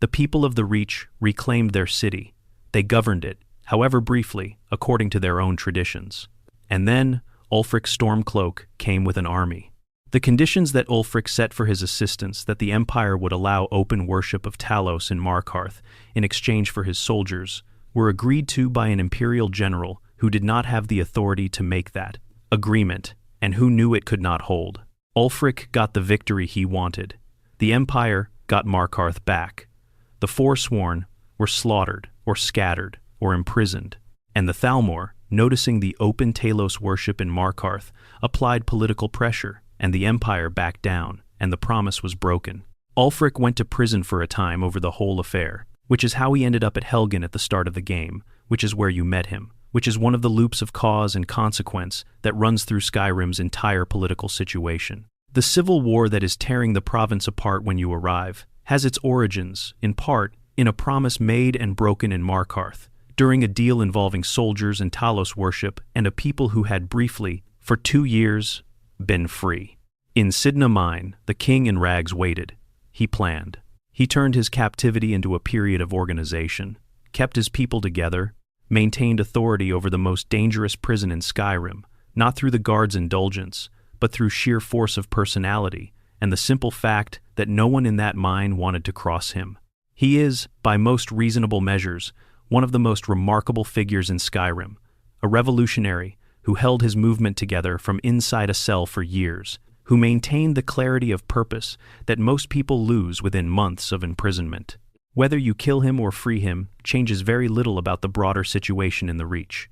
The people of the Reach reclaimed their city. They governed it, however briefly, according to their own traditions. And then Ulfric Stormcloak came with an army. The conditions that Ulfric set for his assistance, that the Empire would allow open worship of Talos in Markarth in exchange for his soldiers, were agreed to by an imperial general who did not have the authority to make that agreement and who knew it could not hold. Ulfric got the victory he wanted. The Empire got Markarth back. The Forsworn were slaughtered or scattered or imprisoned, and the Thalmor, noticing the open Talos worship in Markarth, applied political pressure, and the Empire backed down, and the promise was broken. Ulfric went to prison for a time over the whole affair, which is how he ended up at Helgen at the start of the game, which is where you met him, which is one of the loops of cause and consequence that runs through Skyrim's entire political situation. The civil war that is tearing the province apart when you arrive has its origins, in part, in a promise made and broken in Markarth, during a deal involving soldiers and Talos worship and a people who had briefly, for 2 years, been free. In Sidna Mine, the king in rags waited. He planned. He turned his captivity into a period of organization, kept his people together, maintained authority over the most dangerous prison in Skyrim, not through the guards' indulgence, but through sheer force of personality and the simple fact that no one in that mine wanted to cross him. He is, by most reasonable measures, one of the most remarkable figures in Skyrim, a revolutionary who held his movement together from inside a cell for years, who maintained the clarity of purpose that most people lose within months of imprisonment. Whether you kill him or free him changes very little about the broader situation in the Reach.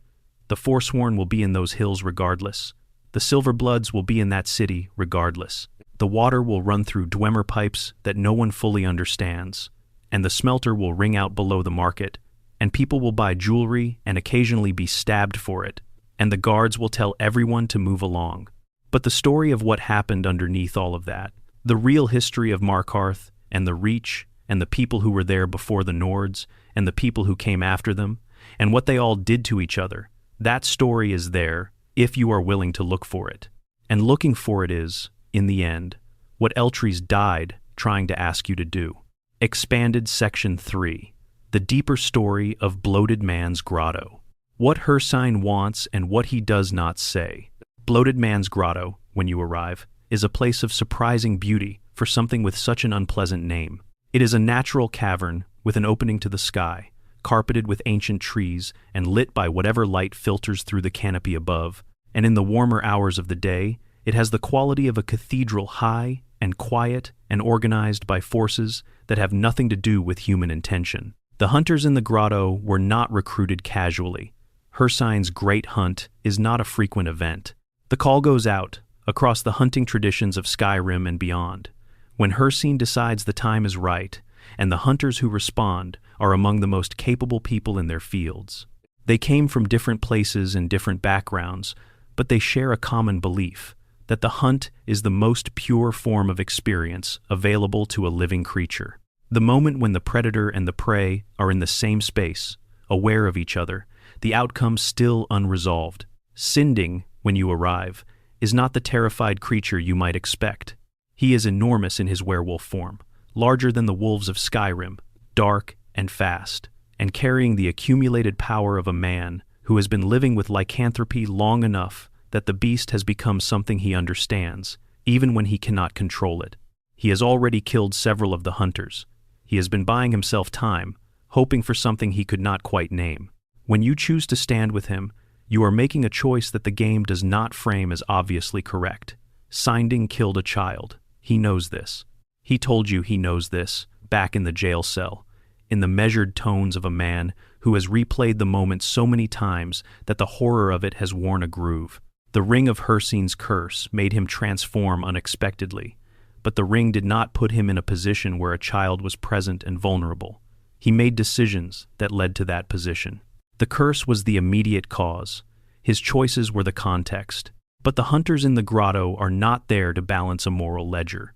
The Forsworn will be in those hills regardless. The Silverbloods will be in that city regardless. The water will run through Dwemer pipes that no one fully understands, and the smelter will ring out below the market, and people will buy jewelry and occasionally be stabbed for it, and the guards will tell everyone to move along. But the story of what happened underneath all of that, the real history of Markarth and the Reach and the people who were there before the Nords and the people who came after them, and what they all did to each other, that story is there if you are willing to look for it. And looking for it is, in the end, what Eltries died trying to ask you to do. Expanded Section 3. The deeper story of Bloated Man's Grotto. What Hircine wants and what he does not say. Bloated Man's Grotto, when you arrive, is a place of surprising beauty for something with such an unpleasant name. It is a natural cavern with an opening to the sky, carpeted with ancient trees and lit by whatever light filters through the canopy above, and in the warmer hours of the day, it has the quality of a cathedral, high and quiet and organized by forces that have nothing to do with human intention. The hunters in the grotto were not recruited casually. Hircine's great hunt is not a frequent event. The call goes out, across the hunting traditions of Skyrim and beyond, when Hircine decides the time is right, and the hunters who respond are among the most capable people in their fields. They came from different places and different backgrounds, but they share a common belief that the hunt is the most pure form of experience available to a living creature. The moment when the predator and the prey are in the same space, aware of each other, the outcome still unresolved. Sinding, when you arrive, is not the terrified creature you might expect. He is enormous in his werewolf form, larger than the wolves of Skyrim, dark and fast, and carrying the accumulated power of a man who has been living with lycanthropy long enough that the beast has become something he understands, even when he cannot control it. He has already killed several of the hunters. He has been buying himself time, hoping for something he could not quite name. When you choose to stand with him, you are making a choice that the game does not frame as obviously correct. Sinding killed a child. He knows this. He told you he knows this, back in the jail cell, in the measured tones of a man who has replayed the moment so many times that the horror of it has worn a groove. The ring of Hircine's curse made him transform unexpectedly, but the ring did not put him in a position where a child was present and vulnerable. He made decisions that led to that position. The curse was the immediate cause. His choices were the context. But the hunters in the grotto are not there to balance a moral ledger.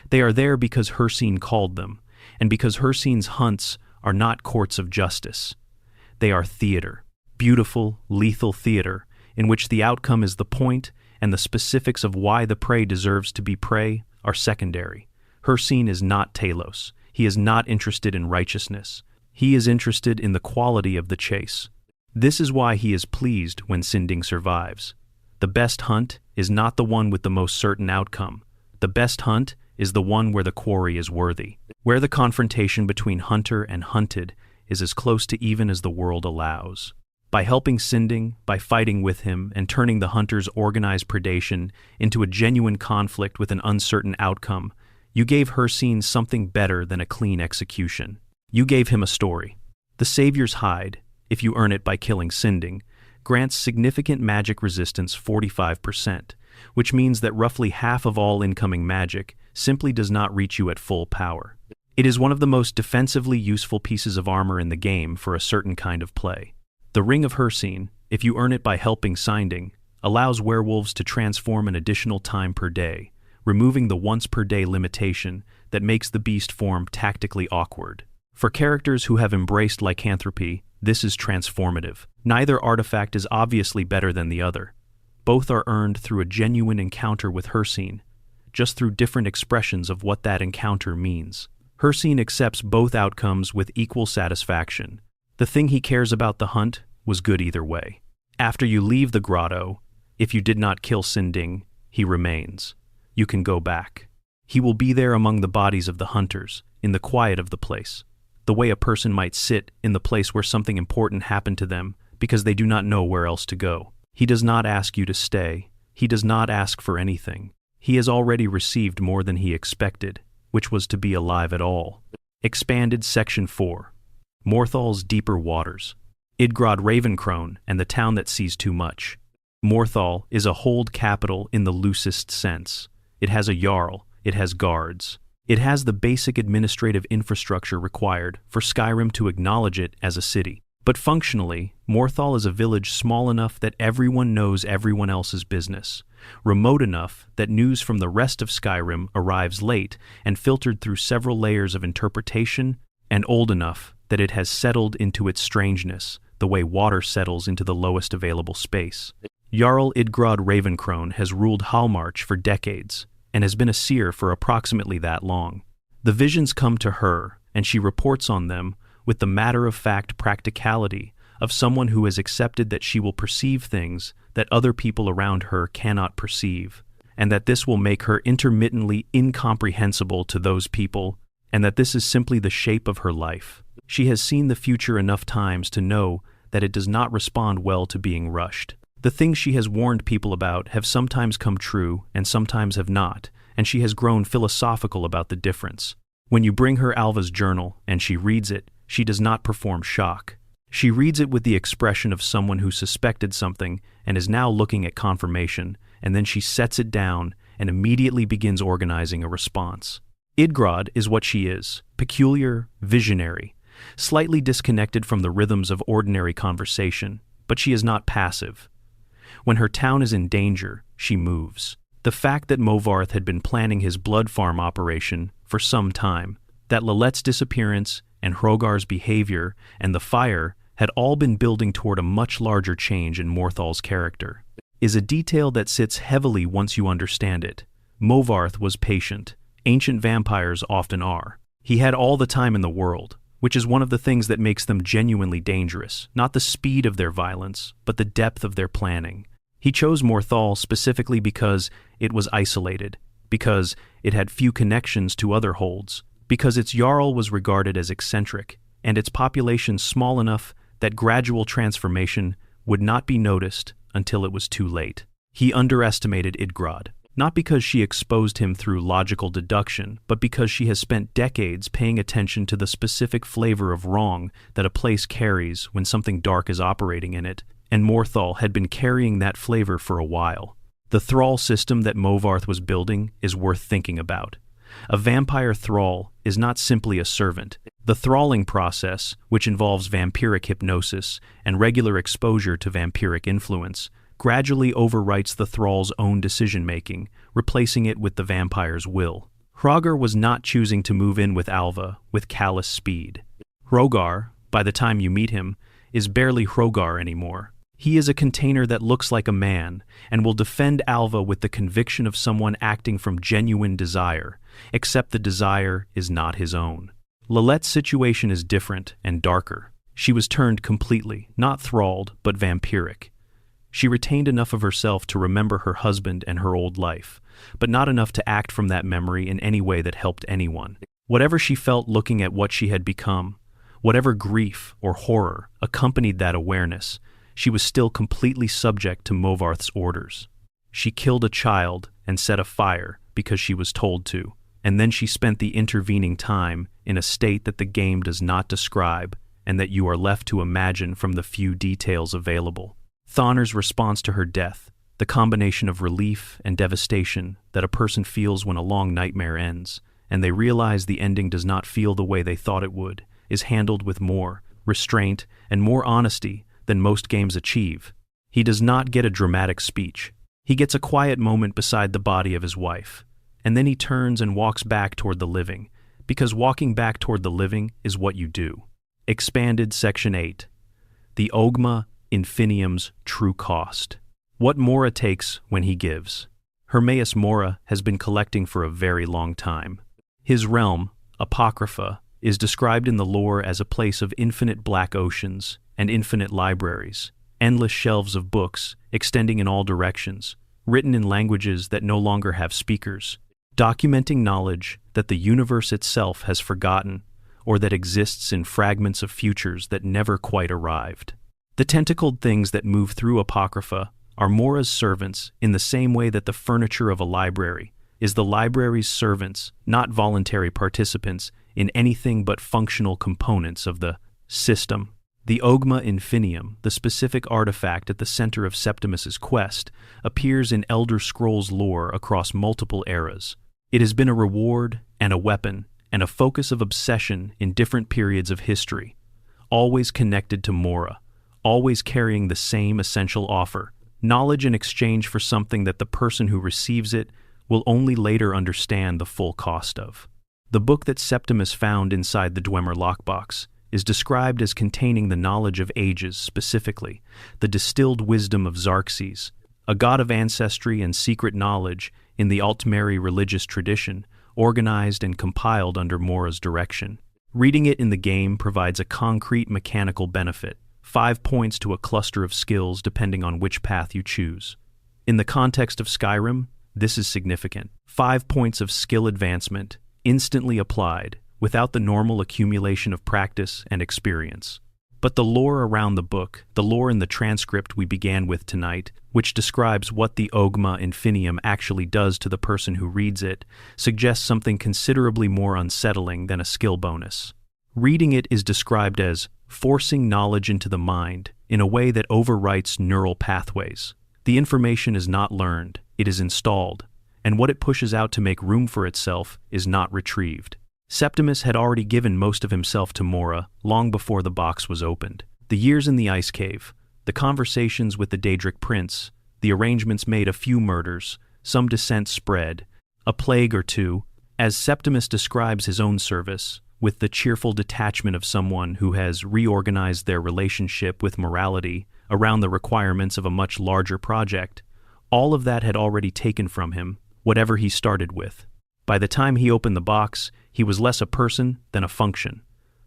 They are there because Hircine called them, and because Hircine's hunts are not courts of justice. They are theater, beautiful, lethal theater, in which the outcome is the point and the specifics of why the prey deserves to be prey are secondary. Hircine is not Talos. He is not interested in righteousness. He is interested in the quality of the chase. This is why he is pleased when Sinding survives. The best hunt is not the one with the most certain outcome. The best hunt is the one where the quarry is worthy, where the confrontation between hunter and hunted is as close to even as the world allows. By helping Sinding, by fighting with him, and turning the hunter's organized predation into a genuine conflict with an uncertain outcome, you gave Hircine something better than a clean execution. You gave him a story. The Savior's Hide, if you earn it by killing Sinding, grants significant magic resistance 45%, which means that roughly half of all incoming magic simply does not reach you at full power. It is one of the most defensively useful pieces of armor in the game for a certain kind of play. The Ring of Hircine, if you earn it by helping Sinding, allows werewolves to transform an additional time per day, removing the once-per-day limitation that makes the beast form tactically awkward. For characters who have embraced lycanthropy, this is transformative. Neither artifact is obviously better than the other. Both are earned through a genuine encounter with Hircine, just through different expressions of what that encounter means. Hircine accepts both outcomes with equal satisfaction. The thing he cares about, the hunt, was good either way. After you leave the grotto, if you did not kill Sinding, he remains. You can go back. He will be there among the bodies of the hunters, in the quiet of the place, the way a person might sit in the place where something important happened to them because they do not know where else to go. He does not ask you to stay. He does not ask for anything. He has already received more than he expected, which was to be alive at all. Expanded Section 4. Morthal's Deeper Waters. Idgrod Ravencrone and the town that sees too much. Morthal is a hold capital in the loosest sense. It has a jarl, it has guards. It has the basic administrative infrastructure required for Skyrim to acknowledge it as a city. But functionally, Morthal is a village small enough that everyone knows everyone else's business, remote enough that news from the rest of Skyrim arrives late and filtered through several layers of interpretation, and old enough that it has settled into its strangeness, the way water settles into the lowest available space. Jarl Idgrod Ravencrone has ruled Hallmarch for decades, and has been a seer for approximately that long. The visions come to her, and she reports on them with the matter-of-fact practicality of someone who has accepted that she will perceive things that other people around her cannot perceive, and that this will make her intermittently incomprehensible to those people, and that this is simply the shape of her life. She has seen the future enough times to know that it does not respond well to being rushed. The things she has warned people about have sometimes come true and sometimes have not, and she has grown philosophical about the difference. When you bring her Alva's journal and she reads it, she does not perform shock. She reads it with the expression of someone who suspected something and is now looking at confirmation, and then she sets it down and immediately begins organizing a response. Idgrod is what she is, peculiar, visionary, slightly disconnected from the rhythms of ordinary conversation, but she is not passive. When her town is in danger, she moves. The fact that Movarth had been planning his blood farm operation for some time, that Lilette's disappearance and Hrogar's behavior and the fire had all been building toward a much larger change in Morthal's character, is a detail that sits heavily once you understand it. Movarth was patient. Ancient vampires often are. He had all the time in the world, which is one of the things that makes them genuinely dangerous, not the speed of their violence, but the depth of their planning. He chose Morthal specifically because it was isolated, because it had few connections to other holds, because its Jarl was regarded as eccentric, and its population small enough that gradual transformation would not be noticed until it was too late. He underestimated Idgrod, not because she exposed him through logical deduction, but because she has spent decades paying attention to the specific flavor of wrong that a place carries when something dark is operating in it, and Morthal had been carrying that flavor for a while. The thrall system that Movarth was building is worth thinking about. A vampire thrall is not simply a servant. The thralling process, which involves vampiric hypnosis and regular exposure to vampiric influence, gradually overwrites the thrall's own decision-making, replacing it with the vampire's will. Hrogar was not choosing to move in with Alva with callous speed. Hrogar, by the time you meet him, is barely Hrogar anymore. He is a container that looks like a man and will defend Alva with the conviction of someone acting from genuine desire, except the desire is not his own. Lilette's situation is different and darker. She was turned completely, not thralled, but vampiric. She retained enough of herself to remember her husband and her old life, but not enough to act from that memory in any way that helped anyone. Whatever she felt looking at what she had become, Whatever grief or horror accompanied that awareness, she was still completely subject to Movarth's orders. She killed a child and set a fire because she was told to, and then she spent the intervening time in a state that the game does not describe and that you are left to imagine from the few details available. Thonor's response to her death, the combination of relief and devastation that a person feels when a long nightmare ends, and they realize the ending does not feel the way they thought it would, is handled with more restraint and more honesty than most games achieve. He does not get a dramatic speech. He gets a quiet moment beside the body of his wife, and then he turns and walks back toward the living, because walking back toward the living is what you do. Expanded Section 8. The Ogma Infinium's True Cost. What Mora takes when he gives. Hermaeus Mora has been collecting for a very long time. His realm, Apocrypha, is described in the lore as a place of infinite black oceans and infinite libraries, endless shelves of books extending in all directions, written in languages that no longer have speakers, documenting knowledge that the universe itself has forgotten or that exists in fragments of futures that never quite arrived. The tentacled things that move through Apocrypha are Mora's servants in the same way that the furniture of a library is the library's servants, not voluntary participants in anything but functional components of the system. The Ogma Infinium, the specific artifact at the center of Septimus's quest, appears in Elder Scrolls lore across multiple eras. It has been a reward and a weapon and a focus of obsession in different periods of history, always connected to Mora, always carrying the same essential offer, knowledge in exchange for something that the person who receives it will only later understand the full cost of. The book that Septimus found inside the Dwemer lockbox is described as containing the knowledge of ages, specifically the distilled wisdom of Xerxes, a god of ancestry and secret knowledge in the Altmeri religious tradition, organized and compiled under Mora's direction. Reading it in the game provides a concrete mechanical benefit, 5 points to a cluster of skills depending on which path you choose. In the context of Skyrim, this is significant. 5 points of skill advancement, instantly applied, without the normal accumulation of practice and experience. But the lore around the book, the lore in the transcript we began with tonight, which describes what the Ogma Infinium actually does to the person who reads it, suggests something considerably more unsettling than a skill bonus. Reading it is described as forcing knowledge into the mind in a way that overwrites neural pathways. The information is not learned, it is installed, and what it pushes out to make room for itself is not retrieved. Septimus had already given most of himself to Mora long before the box was opened. The years in the ice cave, the conversations with the Daedric prince, the arrangements made a few murders, some dissent spread, a plague or two, as Septimus describes his own service, with the cheerful detachment of someone who has reorganized their relationship with morality around the requirements of a much larger project. All of that had already taken from him whatever he started with. By the time he opened the box, he was less a person than a function.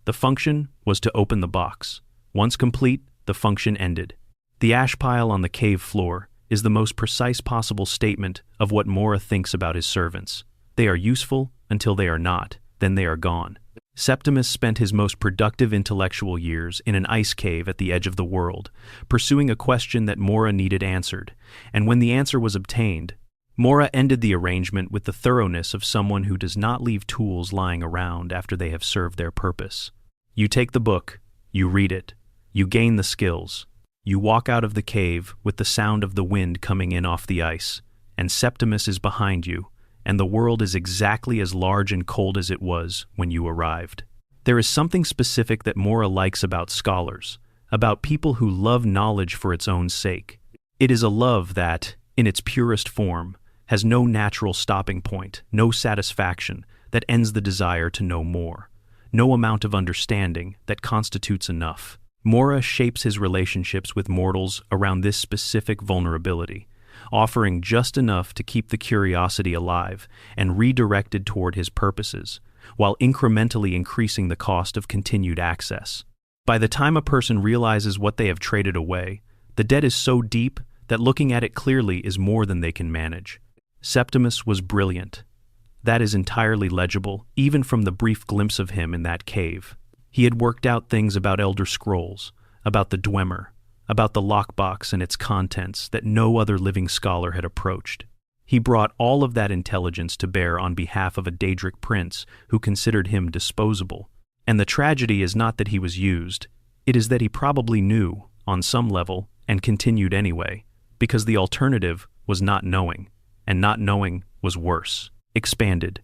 The function was to open the box. Once complete, the function ended. The ash pile on the cave floor is the most precise possible statement of what Mora thinks about his servants. They are useful until they are not, then they are gone. Septimus spent his most productive intellectual years in an ice cave at the edge of the world, pursuing a question that Mora needed answered, and when the answer was obtained, Mora ended the arrangement with the thoroughness of someone who does not leave tools lying around after they have served their purpose. You take the book, you read it, you gain the skills, you walk out of the cave with the sound of the wind coming in off the ice, and Septimus is behind you, and the world is exactly as large and cold as it was when you arrived. There is something specific that Mora likes about scholars, about people who love knowledge for its own sake. It is a love that, in its purest form, has no natural stopping point, no satisfaction that ends the desire to know more, no amount of understanding that constitutes enough. Mora shapes his relationships with mortals around this specific vulnerability, offering just enough to keep the curiosity alive and redirected toward his purposes, while incrementally increasing the cost of continued access. By the time a person realizes what they have traded away, the debt is so deep that looking at it clearly is more than they can manage. Septimus was brilliant. That is entirely legible, even from the brief glimpse of him in that cave. He had worked out things about Elder Scrolls, about the Dwemer, about the lockbox and its contents that no other living scholar had approached. He brought all of that intelligence to bear on behalf of a Daedric prince who considered him disposable. And the tragedy is not that he was used, it is that he probably knew, on some level, and continued anyway, because the alternative was not knowing, and not knowing was worse. Expanded.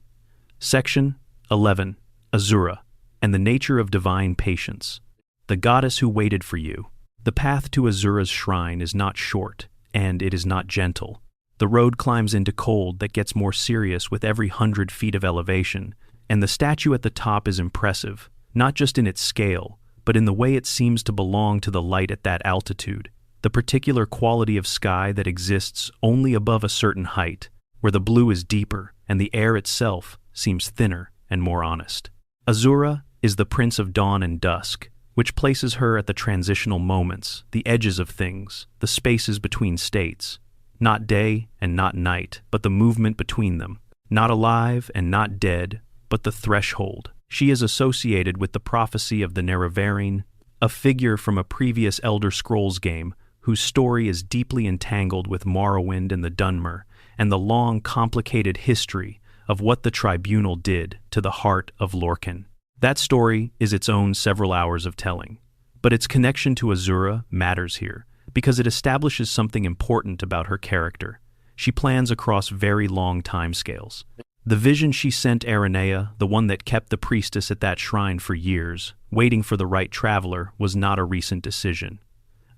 Section 11. Azura, and the nature of divine patience. The goddess who waited for you. The path to Azura's shrine is not short, and it is not gentle. The road climbs into cold that gets more serious with every 100 feet of elevation, and the statue at the top is impressive, not just in its scale, but in the way it seems to belong to the light at that altitude, the particular quality of sky that exists only above a certain height, where the blue is deeper and the air itself seems thinner and more honest. Azura is the prince of dawn and dusk, which places her at the transitional moments, the edges of things, the spaces between states. Not day and not night, but the movement between them. Not alive and not dead, but the threshold. She is associated with the prophecy of the Nerevarine, a figure from a previous Elder Scrolls game whose story is deeply entangled with Morrowind and the Dwemer, and the long, complicated history of what the Tribunal did to the heart of Lorkhan. That story is its own several hours of telling, but its connection to Azura matters here, because it establishes something important about her character. She plans across very long timescales. The vision she sent Aranea, the one that kept the priestess at that shrine for years, waiting for the right traveler, was not a recent decision.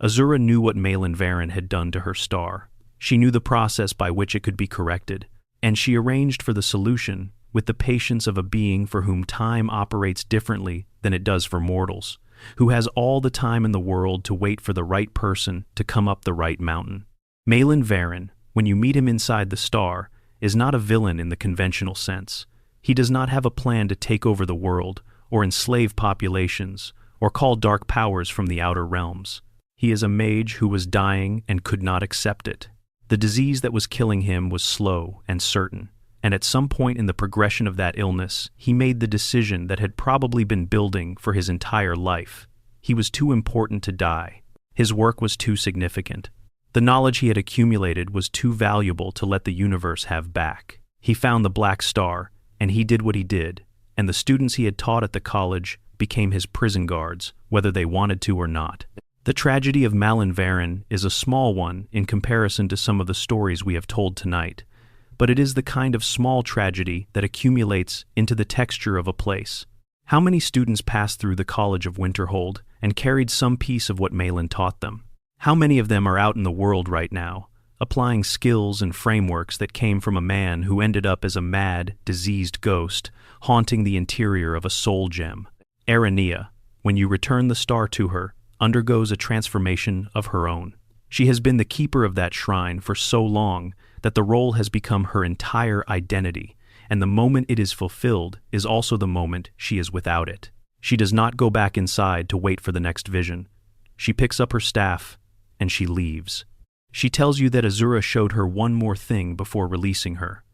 Azura knew what Malyn Varen had done to her star. She knew the process by which it could be corrected, and she arranged for the solution with the patience of a being for whom time operates differently than it does for mortals, who has all the time in the world to wait for the right person to come up the right mountain. Malyn Varen, when you meet him inside the star, is not a villain in the conventional sense. He does not have a plan to take over the world, or enslave populations, or call dark powers from the outer realms. He is a mage who was dying and could not accept it. The disease that was killing him was slow and certain, and at some point in the progression of that illness, he made the decision that had probably been building for his entire life. He was too important to die. His work was too significant. The knowledge he had accumulated was too valuable to let the universe have back. He found the Black Star, and he did what he did, and the students he had taught at the college became his prison guards, whether they wanted to or not. The tragedy of Malyn Varen is a small one in comparison to some of the stories we have told tonight, but it is the kind of small tragedy that accumulates into the texture of a place. How many students passed through the College of Winterhold and carried some piece of what Malyn taught them? How many of them are out in the world right now, applying skills and frameworks that came from a man who ended up as a mad, diseased ghost, haunting the interior of a soul gem? Aranea, when you return the star to her, undergoes a transformation of her own. She has been the keeper of that shrine for so long that the role has become her entire identity, and the moment it is fulfilled is also the moment she is without it. She does not go back inside to wait for the next vision. She picks up her staff, and she leaves. She tells you that Azura showed her one more thing before releasing her,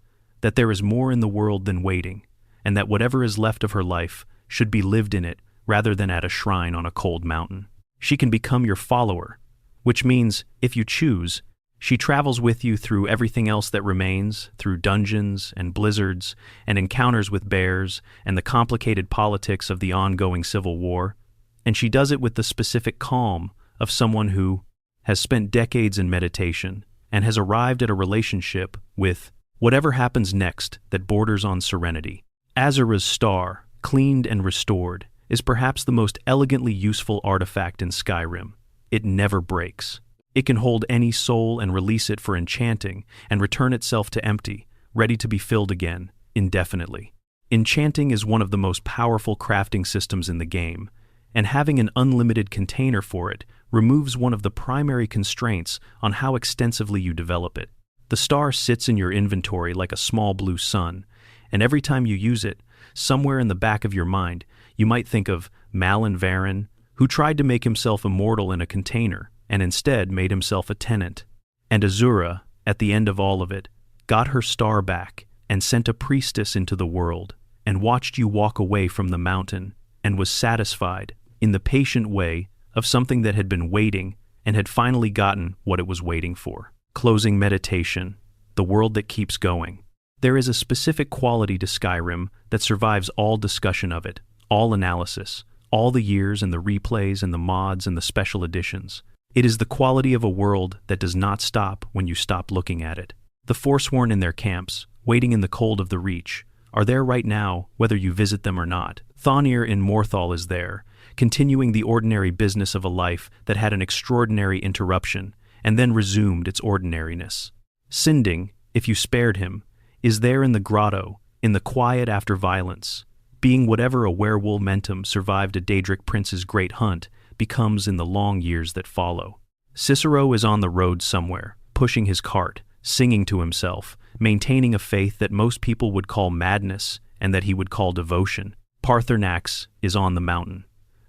that there is more in the world than waiting, and that whatever is left of her life should be lived in it rather than at a shrine on a cold mountain. She can become your follower, which means, if you choose, she travels with you through everything else that remains, through dungeons and blizzards and encounters with bears and the complicated politics of the ongoing civil war, and she does it with the specific calm of someone who has spent decades in meditation and has arrived at a relationship with whatever happens next that borders on serenity. Azura's star, cleaned and restored, is perhaps the most elegantly useful artifact in Skyrim. It never breaks. It can hold any soul and release it for enchanting and return itself to empty, ready to be filled again, indefinitely. Enchanting is one of the most powerful crafting systems in the game, and having an unlimited container for it removes one of the primary constraints on how extensively you develop it. The star sits in your inventory like a small blue sun, and every time you use it, somewhere in the back of your mind, you might think of Malyn Varen, who tried to make himself immortal in a container, and instead made himself a tenant. And Azura, at the end of all of it, got her star back and sent a priestess into the world, and watched you walk away from the mountain, and was satisfied, in the patient way of something that had been waiting and had finally gotten what it was waiting for. Closing meditation, the world that keeps going. There is a specific quality to Skyrim that survives all discussion of it, all analysis, all the years and the replays and the mods and the special editions. It is the quality of a world that does not stop when you stop looking at it. The Forsworn in their camps, waiting in the cold of the Reach, are there right now whether you visit them or not. Thonir in Morthal is there, continuing the ordinary business of a life that had an extraordinary interruption and then resumed its ordinariness. Sinding, if you spared him, is there in the grotto, in the quiet after violence, being whatever a werewolf-mentum survived a Daedric prince's great hunt becomes in the long years that follow. Cicero is on the road somewhere, pushing his cart, singing to himself, maintaining a faith that most people would call madness and that he would call devotion. Paarthurnax is on the mountain.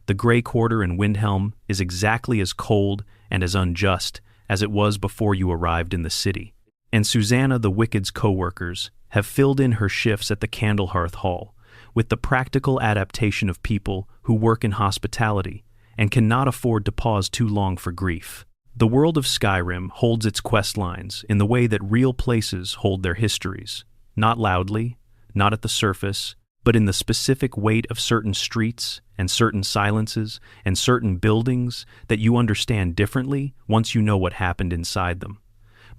The Grey Quarter in Windhelm is exactly as cold and as unjust as it was before you arrived in the city. And Susanna the Wicked's co-workers have filled in her shifts at the Candlehearth Hall with the practical adaptation of people who work in hospitality and cannot afford to pause too long for grief. The world of Skyrim holds its questlines in the way that real places hold their histories, not loudly, not at the surface, but in the specific weight of certain streets and certain silences and certain buildings that you understand differently once you know what happened inside them.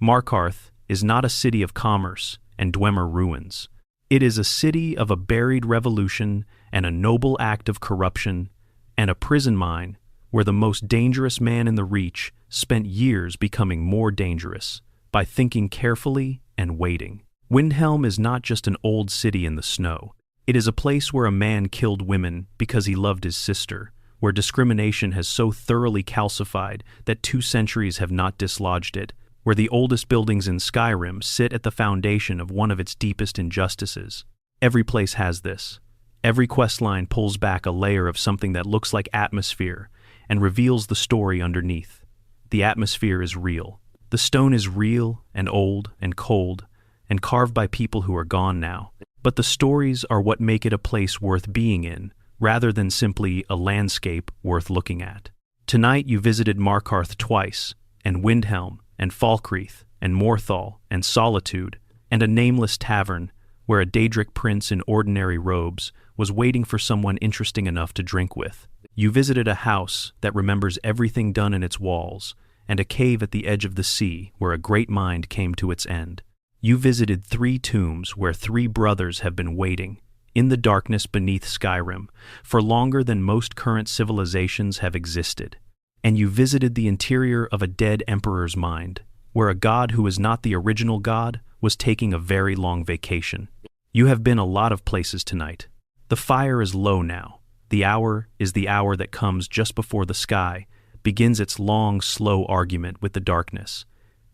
Markarth is not a city of commerce and Dwemer ruins. It is a city of a buried revolution and a noble act of corruption and a prison mine where the most dangerous man in the Reach spent years becoming more dangerous by thinking carefully and waiting. Windhelm is not just an old city in the snow. It is a place where a man killed women because he loved his sister, where discrimination has so thoroughly calcified that 2 centuries have not dislodged it, where the oldest buildings in Skyrim sit at the foundation of one of its deepest injustices. Every place has this. Every questline pulls back a layer of something that looks like atmosphere and reveals the story underneath. The atmosphere is real. The stone is real and old and cold and carved by people who are gone now. But the stories are what make it a place worth being in, rather than simply a landscape worth looking at. Tonight you visited Markarth twice, and Windhelm, and Falkreath, and Morthal, and Solitude, and a nameless tavern where a Daedric prince in ordinary robes was waiting for someone interesting enough to drink with. You visited a house that remembers everything done in its walls, and a cave at the edge of the sea where a great mind came to its end. You visited 3 tombs where 3 brothers have been waiting, in the darkness beneath Skyrim, for longer than most current civilizations have existed. And you visited the interior of a dead emperor's mind, where a god who is not the original god was taking a very long vacation. You have been a lot of places tonight. The fire is low now. The hour is the hour that comes just before the sky begins its long, slow argument with the darkness.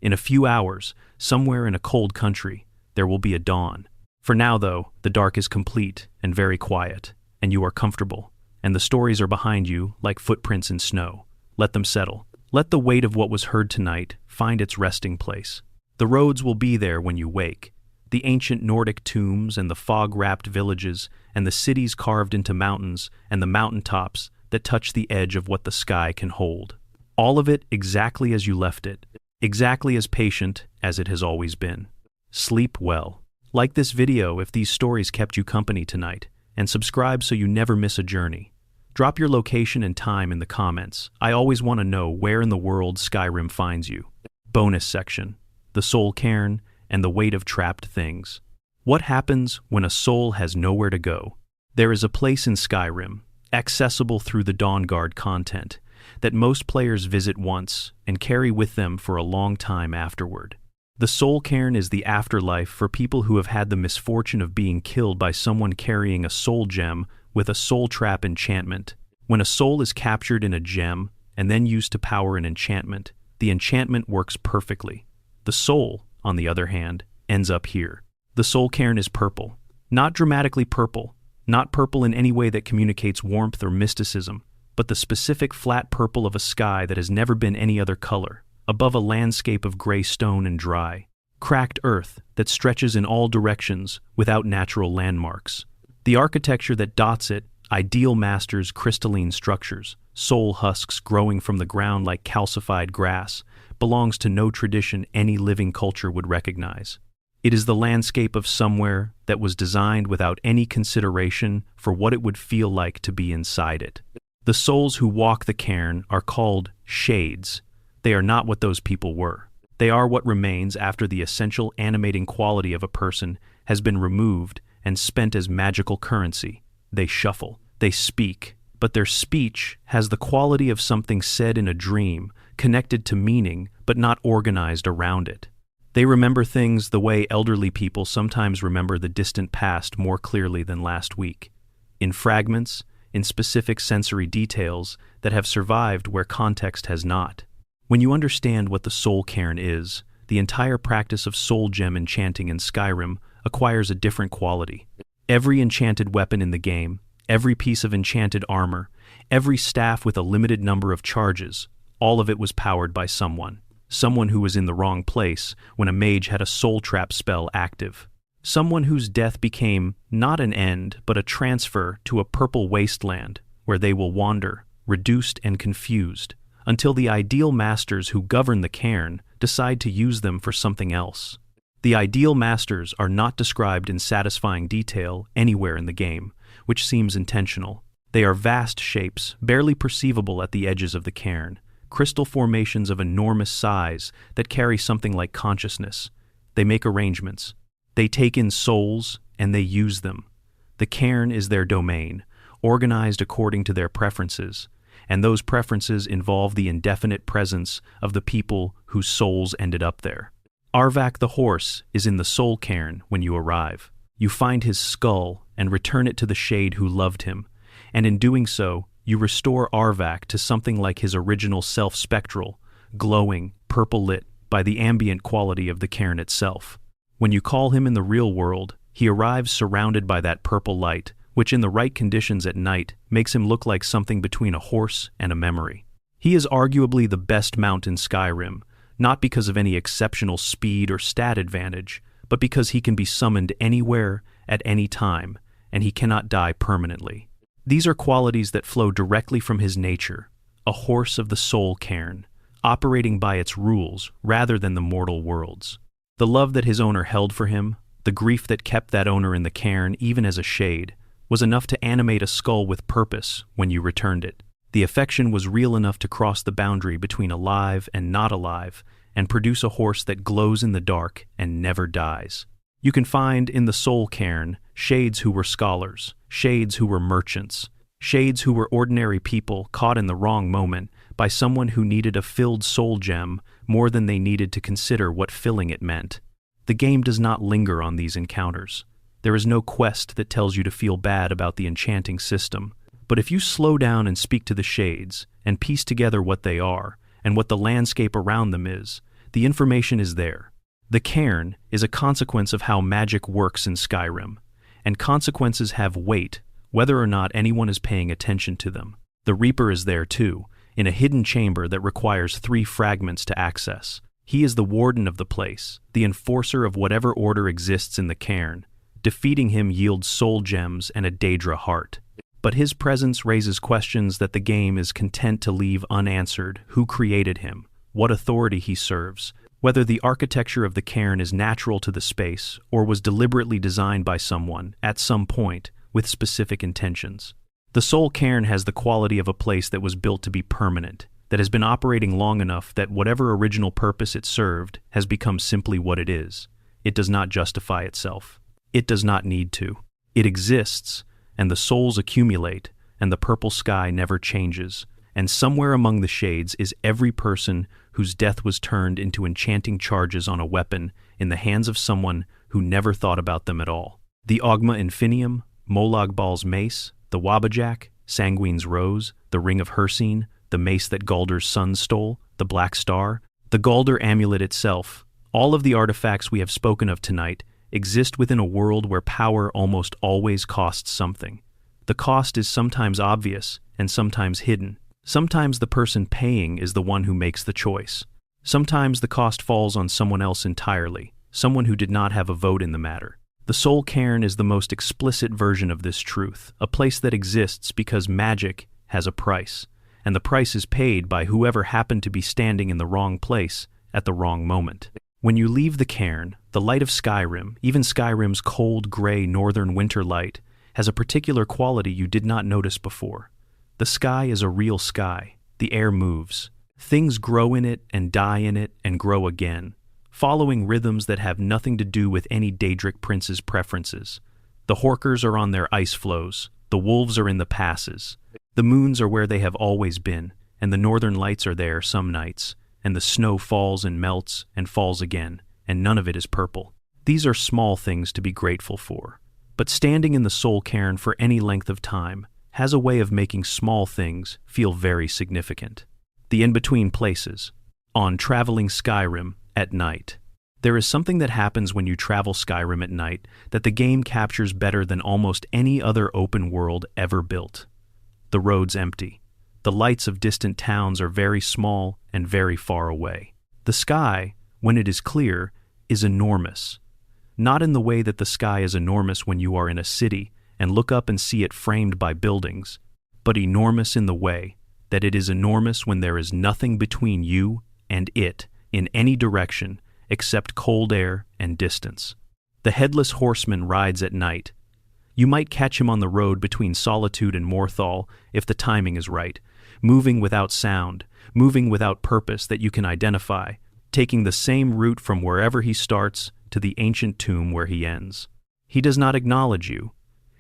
In a few hours, somewhere in a cold country, there will be a dawn. For now, though, the dark is complete and very quiet, and you are comfortable, and the stories are behind you like footprints in snow. Let them settle. Let the weight of what was heard tonight find its resting place. The roads will be there when you wake. The ancient Nordic tombs and the fog-wrapped villages and the cities carved into mountains and the mountaintops that touch the edge of what the sky can hold. All of it exactly as you left it, exactly as patient as it has always been. Sleep well. Like this video if these stories kept you company tonight, and subscribe so you never miss a journey. Drop your location and time in the comments. I always want to know where in the world Skyrim finds you. Bonus section: the soul cairn and the weight of trapped things. What happens when a soul has nowhere to go? There is a place in Skyrim, accessible through the Dawnguard content, that most players visit once and carry with them for a long time afterward. The soul cairn is the afterlife for people who have had the misfortune of being killed by someone carrying a soul gem with a soul trap enchantment. When a soul is captured in a gem and then used to power an enchantment, the enchantment works perfectly. The soul, on the other hand, ends up here. The soul cairn is purple. Not dramatically purple, not purple in any way that communicates warmth or mysticism, but the specific flat purple of a sky that has never been any other color, above a landscape of gray stone and dry, cracked earth that stretches in all directions without natural landmarks. The architecture that dots it Ideal masters crystalline structures, soul husks growing from the ground like calcified grass, belongs to no tradition any living culture would recognize. It is the landscape of somewhere that was designed without any consideration for what it would feel like to be inside it. The souls who walk the cairn are called shades. They are not what those people were. They are what remains after the essential animating quality of a person has been removed and spent as magical currency. They shuffle, they speak, but their speech has the quality of something said in a dream, connected to meaning, but not organized around it. They remember things the way elderly people sometimes remember the distant past more clearly than last week, in fragments, in specific sensory details that have survived where context has not. When you understand what the soul cairn is, the entire practice of soul gem enchanting in Skyrim acquires a different quality. Every enchanted weapon in the game, every piece of enchanted armor, every staff with a limited number of charges, all of it was powered by someone. Someone who was in the wrong place when a mage had a soul trap spell active. Someone whose death became not an end, but a transfer to a purple wasteland where they will wander, reduced and confused, until the ideal masters who govern the cairn decide to use them for something else. The ideal masters are not described in satisfying detail anywhere in the game, which seems intentional. They are vast shapes, barely perceivable at the edges of the cairn, crystal formations of enormous size that carry something like consciousness. They make arrangements. They take in souls, and they use them. The cairn is their domain, organized according to their preferences, and those preferences involve the indefinite presence of the people whose souls ended up there. Arvak the horse is in the soul cairn when you arrive. You find his skull and return it to the shade who loved him, and in doing so, you restore Arvak to something like his original self spectral, glowing, purple-lit by the ambient quality of the cairn itself. When you call him in the real world, he arrives surrounded by that purple light, which in the right conditions at night makes him look like something between a horse and a memory. He is arguably the best mount in Skyrim, not because of any exceptional speed or stat advantage, but because he can be summoned anywhere at any time, and he cannot die permanently. These are qualities that flow directly from his nature, a horse of the soul cairn, operating by its rules rather than the mortal worlds. The love that his owner held for him, the grief that kept that owner in the cairn even as a shade, was enough to animate a skull with purpose when you returned it. The affection was real enough to cross the boundary between alive and not alive and produce a horse that glows in the dark and never dies. You can find in the soul cairn shades who were scholars, shades who were merchants, shades who were ordinary people caught in the wrong moment by someone who needed a filled soul gem more than they needed to consider what filling it meant. The game does not linger on these encounters. There is no quest that tells you to feel bad about the enchanting system. But if you slow down and speak to the shades and piece together what they are and what the landscape around them is, the information is there. The cairn is a consequence of how magic works in Skyrim, and consequences have weight whether or not anyone is paying attention to them. The Reaper is there too, in a hidden chamber that requires 3 fragments to access. He is the warden of the place, the enforcer of whatever order exists in the cairn. Defeating him yields soul gems and a Daedra heart. But his presence raises questions that the game is content to leave unanswered. Who created him? What authority he serves? Whether the architecture of the cairn is natural to the space or was deliberately designed by someone, at some point, with specific intentions. The soul cairn has the quality of a place that was built to be permanent, that has been operating long enough that whatever original purpose it served has become simply what it is. It does not justify itself. It does not need to. It exists, and the souls accumulate, and the purple sky never changes, and somewhere among the shades is every person whose death was turned into enchanting charges on a weapon in the hands of someone who never thought about them at all. The Ogma Infinium, Molag Bal's mace, the Wabbajack, Sanguine's rose, the Ring of Hircine, the mace that Galdur's son stole, the Black Star, the Galdur amulet itself, all of the artifacts we have spoken of tonight exist within a world where power almost always costs something. The cost is sometimes obvious and sometimes hidden. Sometimes the person paying is the one who makes the choice. Sometimes the cost falls on someone else entirely, someone who did not have a vote in the matter. The Soul Cairn is the most explicit version of this truth, a place that exists because magic has a price, and the price is paid by whoever happened to be standing in the wrong place at the wrong moment. When you leave the cairn, the light of Skyrim, even Skyrim's cold, gray northern winter light, has a particular quality you did not notice before. The sky is a real sky. The air moves. Things grow in it and die in it and grow again, following rhythms that have nothing to do with any Daedric prince's preferences. The Horkers are on their ice floes, the wolves are in the passes, the moons are where they have always been, and the northern lights are there some nights, and the snow falls and melts and falls again, and none of it is purple. These are small things to be grateful for, but standing in the Soul Cairn for any length of time has a way of making small things feel very significant. The in-between places. On traveling Skyrim at night. There is something that happens when you travel Skyrim at night that the game captures better than almost any other open world ever built. The roads empty. The lights of distant towns are very small and very far away. The sky, when it is clear, is enormous. Not in the way that the sky is enormous when you are in a city and look up and see it framed by buildings, but enormous in the way that it is enormous when there is nothing between you and it in any direction except cold air and distance. The Headless Horseman rides at night. You might catch him on the road between Solitude and Morthal if the timing is right, moving without sound, moving without purpose that you can identify, taking the same route from wherever he starts to the ancient tomb where he ends. He does not acknowledge you.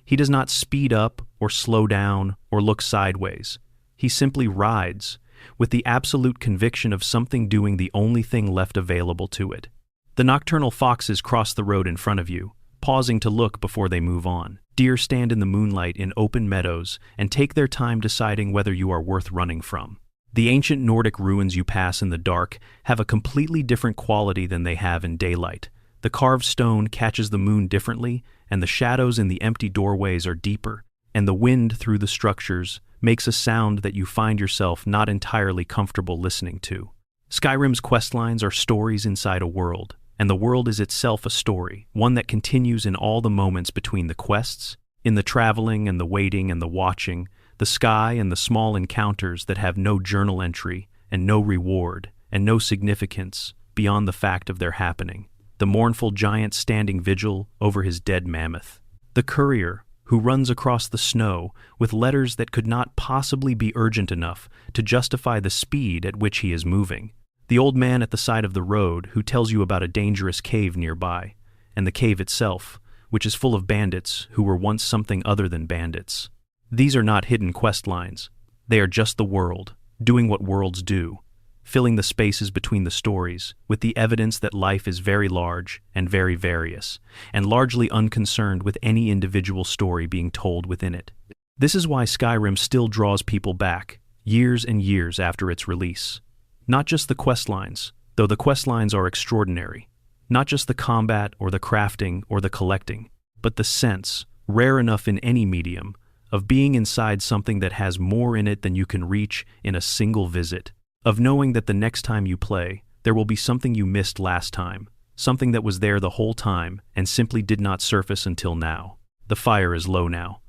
He does not speed up or slow down or look sideways. He simply rides, with the absolute conviction of something doing the only thing left available to it. The nocturnal foxes cross the road in front of you, pausing to look before they move on. Deer stand in the moonlight in open meadows and take their time deciding whether you are worth running from. The ancient Nordic ruins you pass in the dark have a completely different quality than they have in daylight. The carved stone catches the moon differently, and the shadows in the empty doorways are deeper, and the wind through the structures makes a sound that you find yourself not entirely comfortable listening to. Skyrim's questlines are stories inside a world, and the world is itself a story, one that continues in all the moments between the quests, in the traveling and the waiting and the watching, the sky and the small encounters that have no journal entry and no reward and no significance beyond the fact of their happening. The mournful giant standing vigil over his dead mammoth. The courier who runs across the snow with letters that could not possibly be urgent enough to justify the speed at which he is moving. The old man at the side of the road who tells you about a dangerous cave nearby, and the cave itself, which is full of bandits who were once something other than bandits. These are not hidden quest lines. They are just the world, doing what worlds do, filling the spaces between the stories with the evidence that life is very large and very various, and largely unconcerned with any individual story being told within it. This is why Skyrim still draws people back, years and years after its release. Not just the questlines, though the questlines are extraordinary. Not just the combat or the crafting or the collecting, but the sense, rare enough in any medium, of being inside something that has more in it than you can reach in a single visit. Of knowing that the next time you play, there will be something you missed last time, something that was there the whole time and simply did not surface until now. The fire is low now.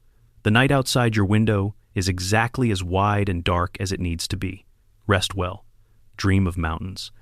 The night outside your window is exactly as wide and dark as it needs to be. Rest well. Dream of mountains.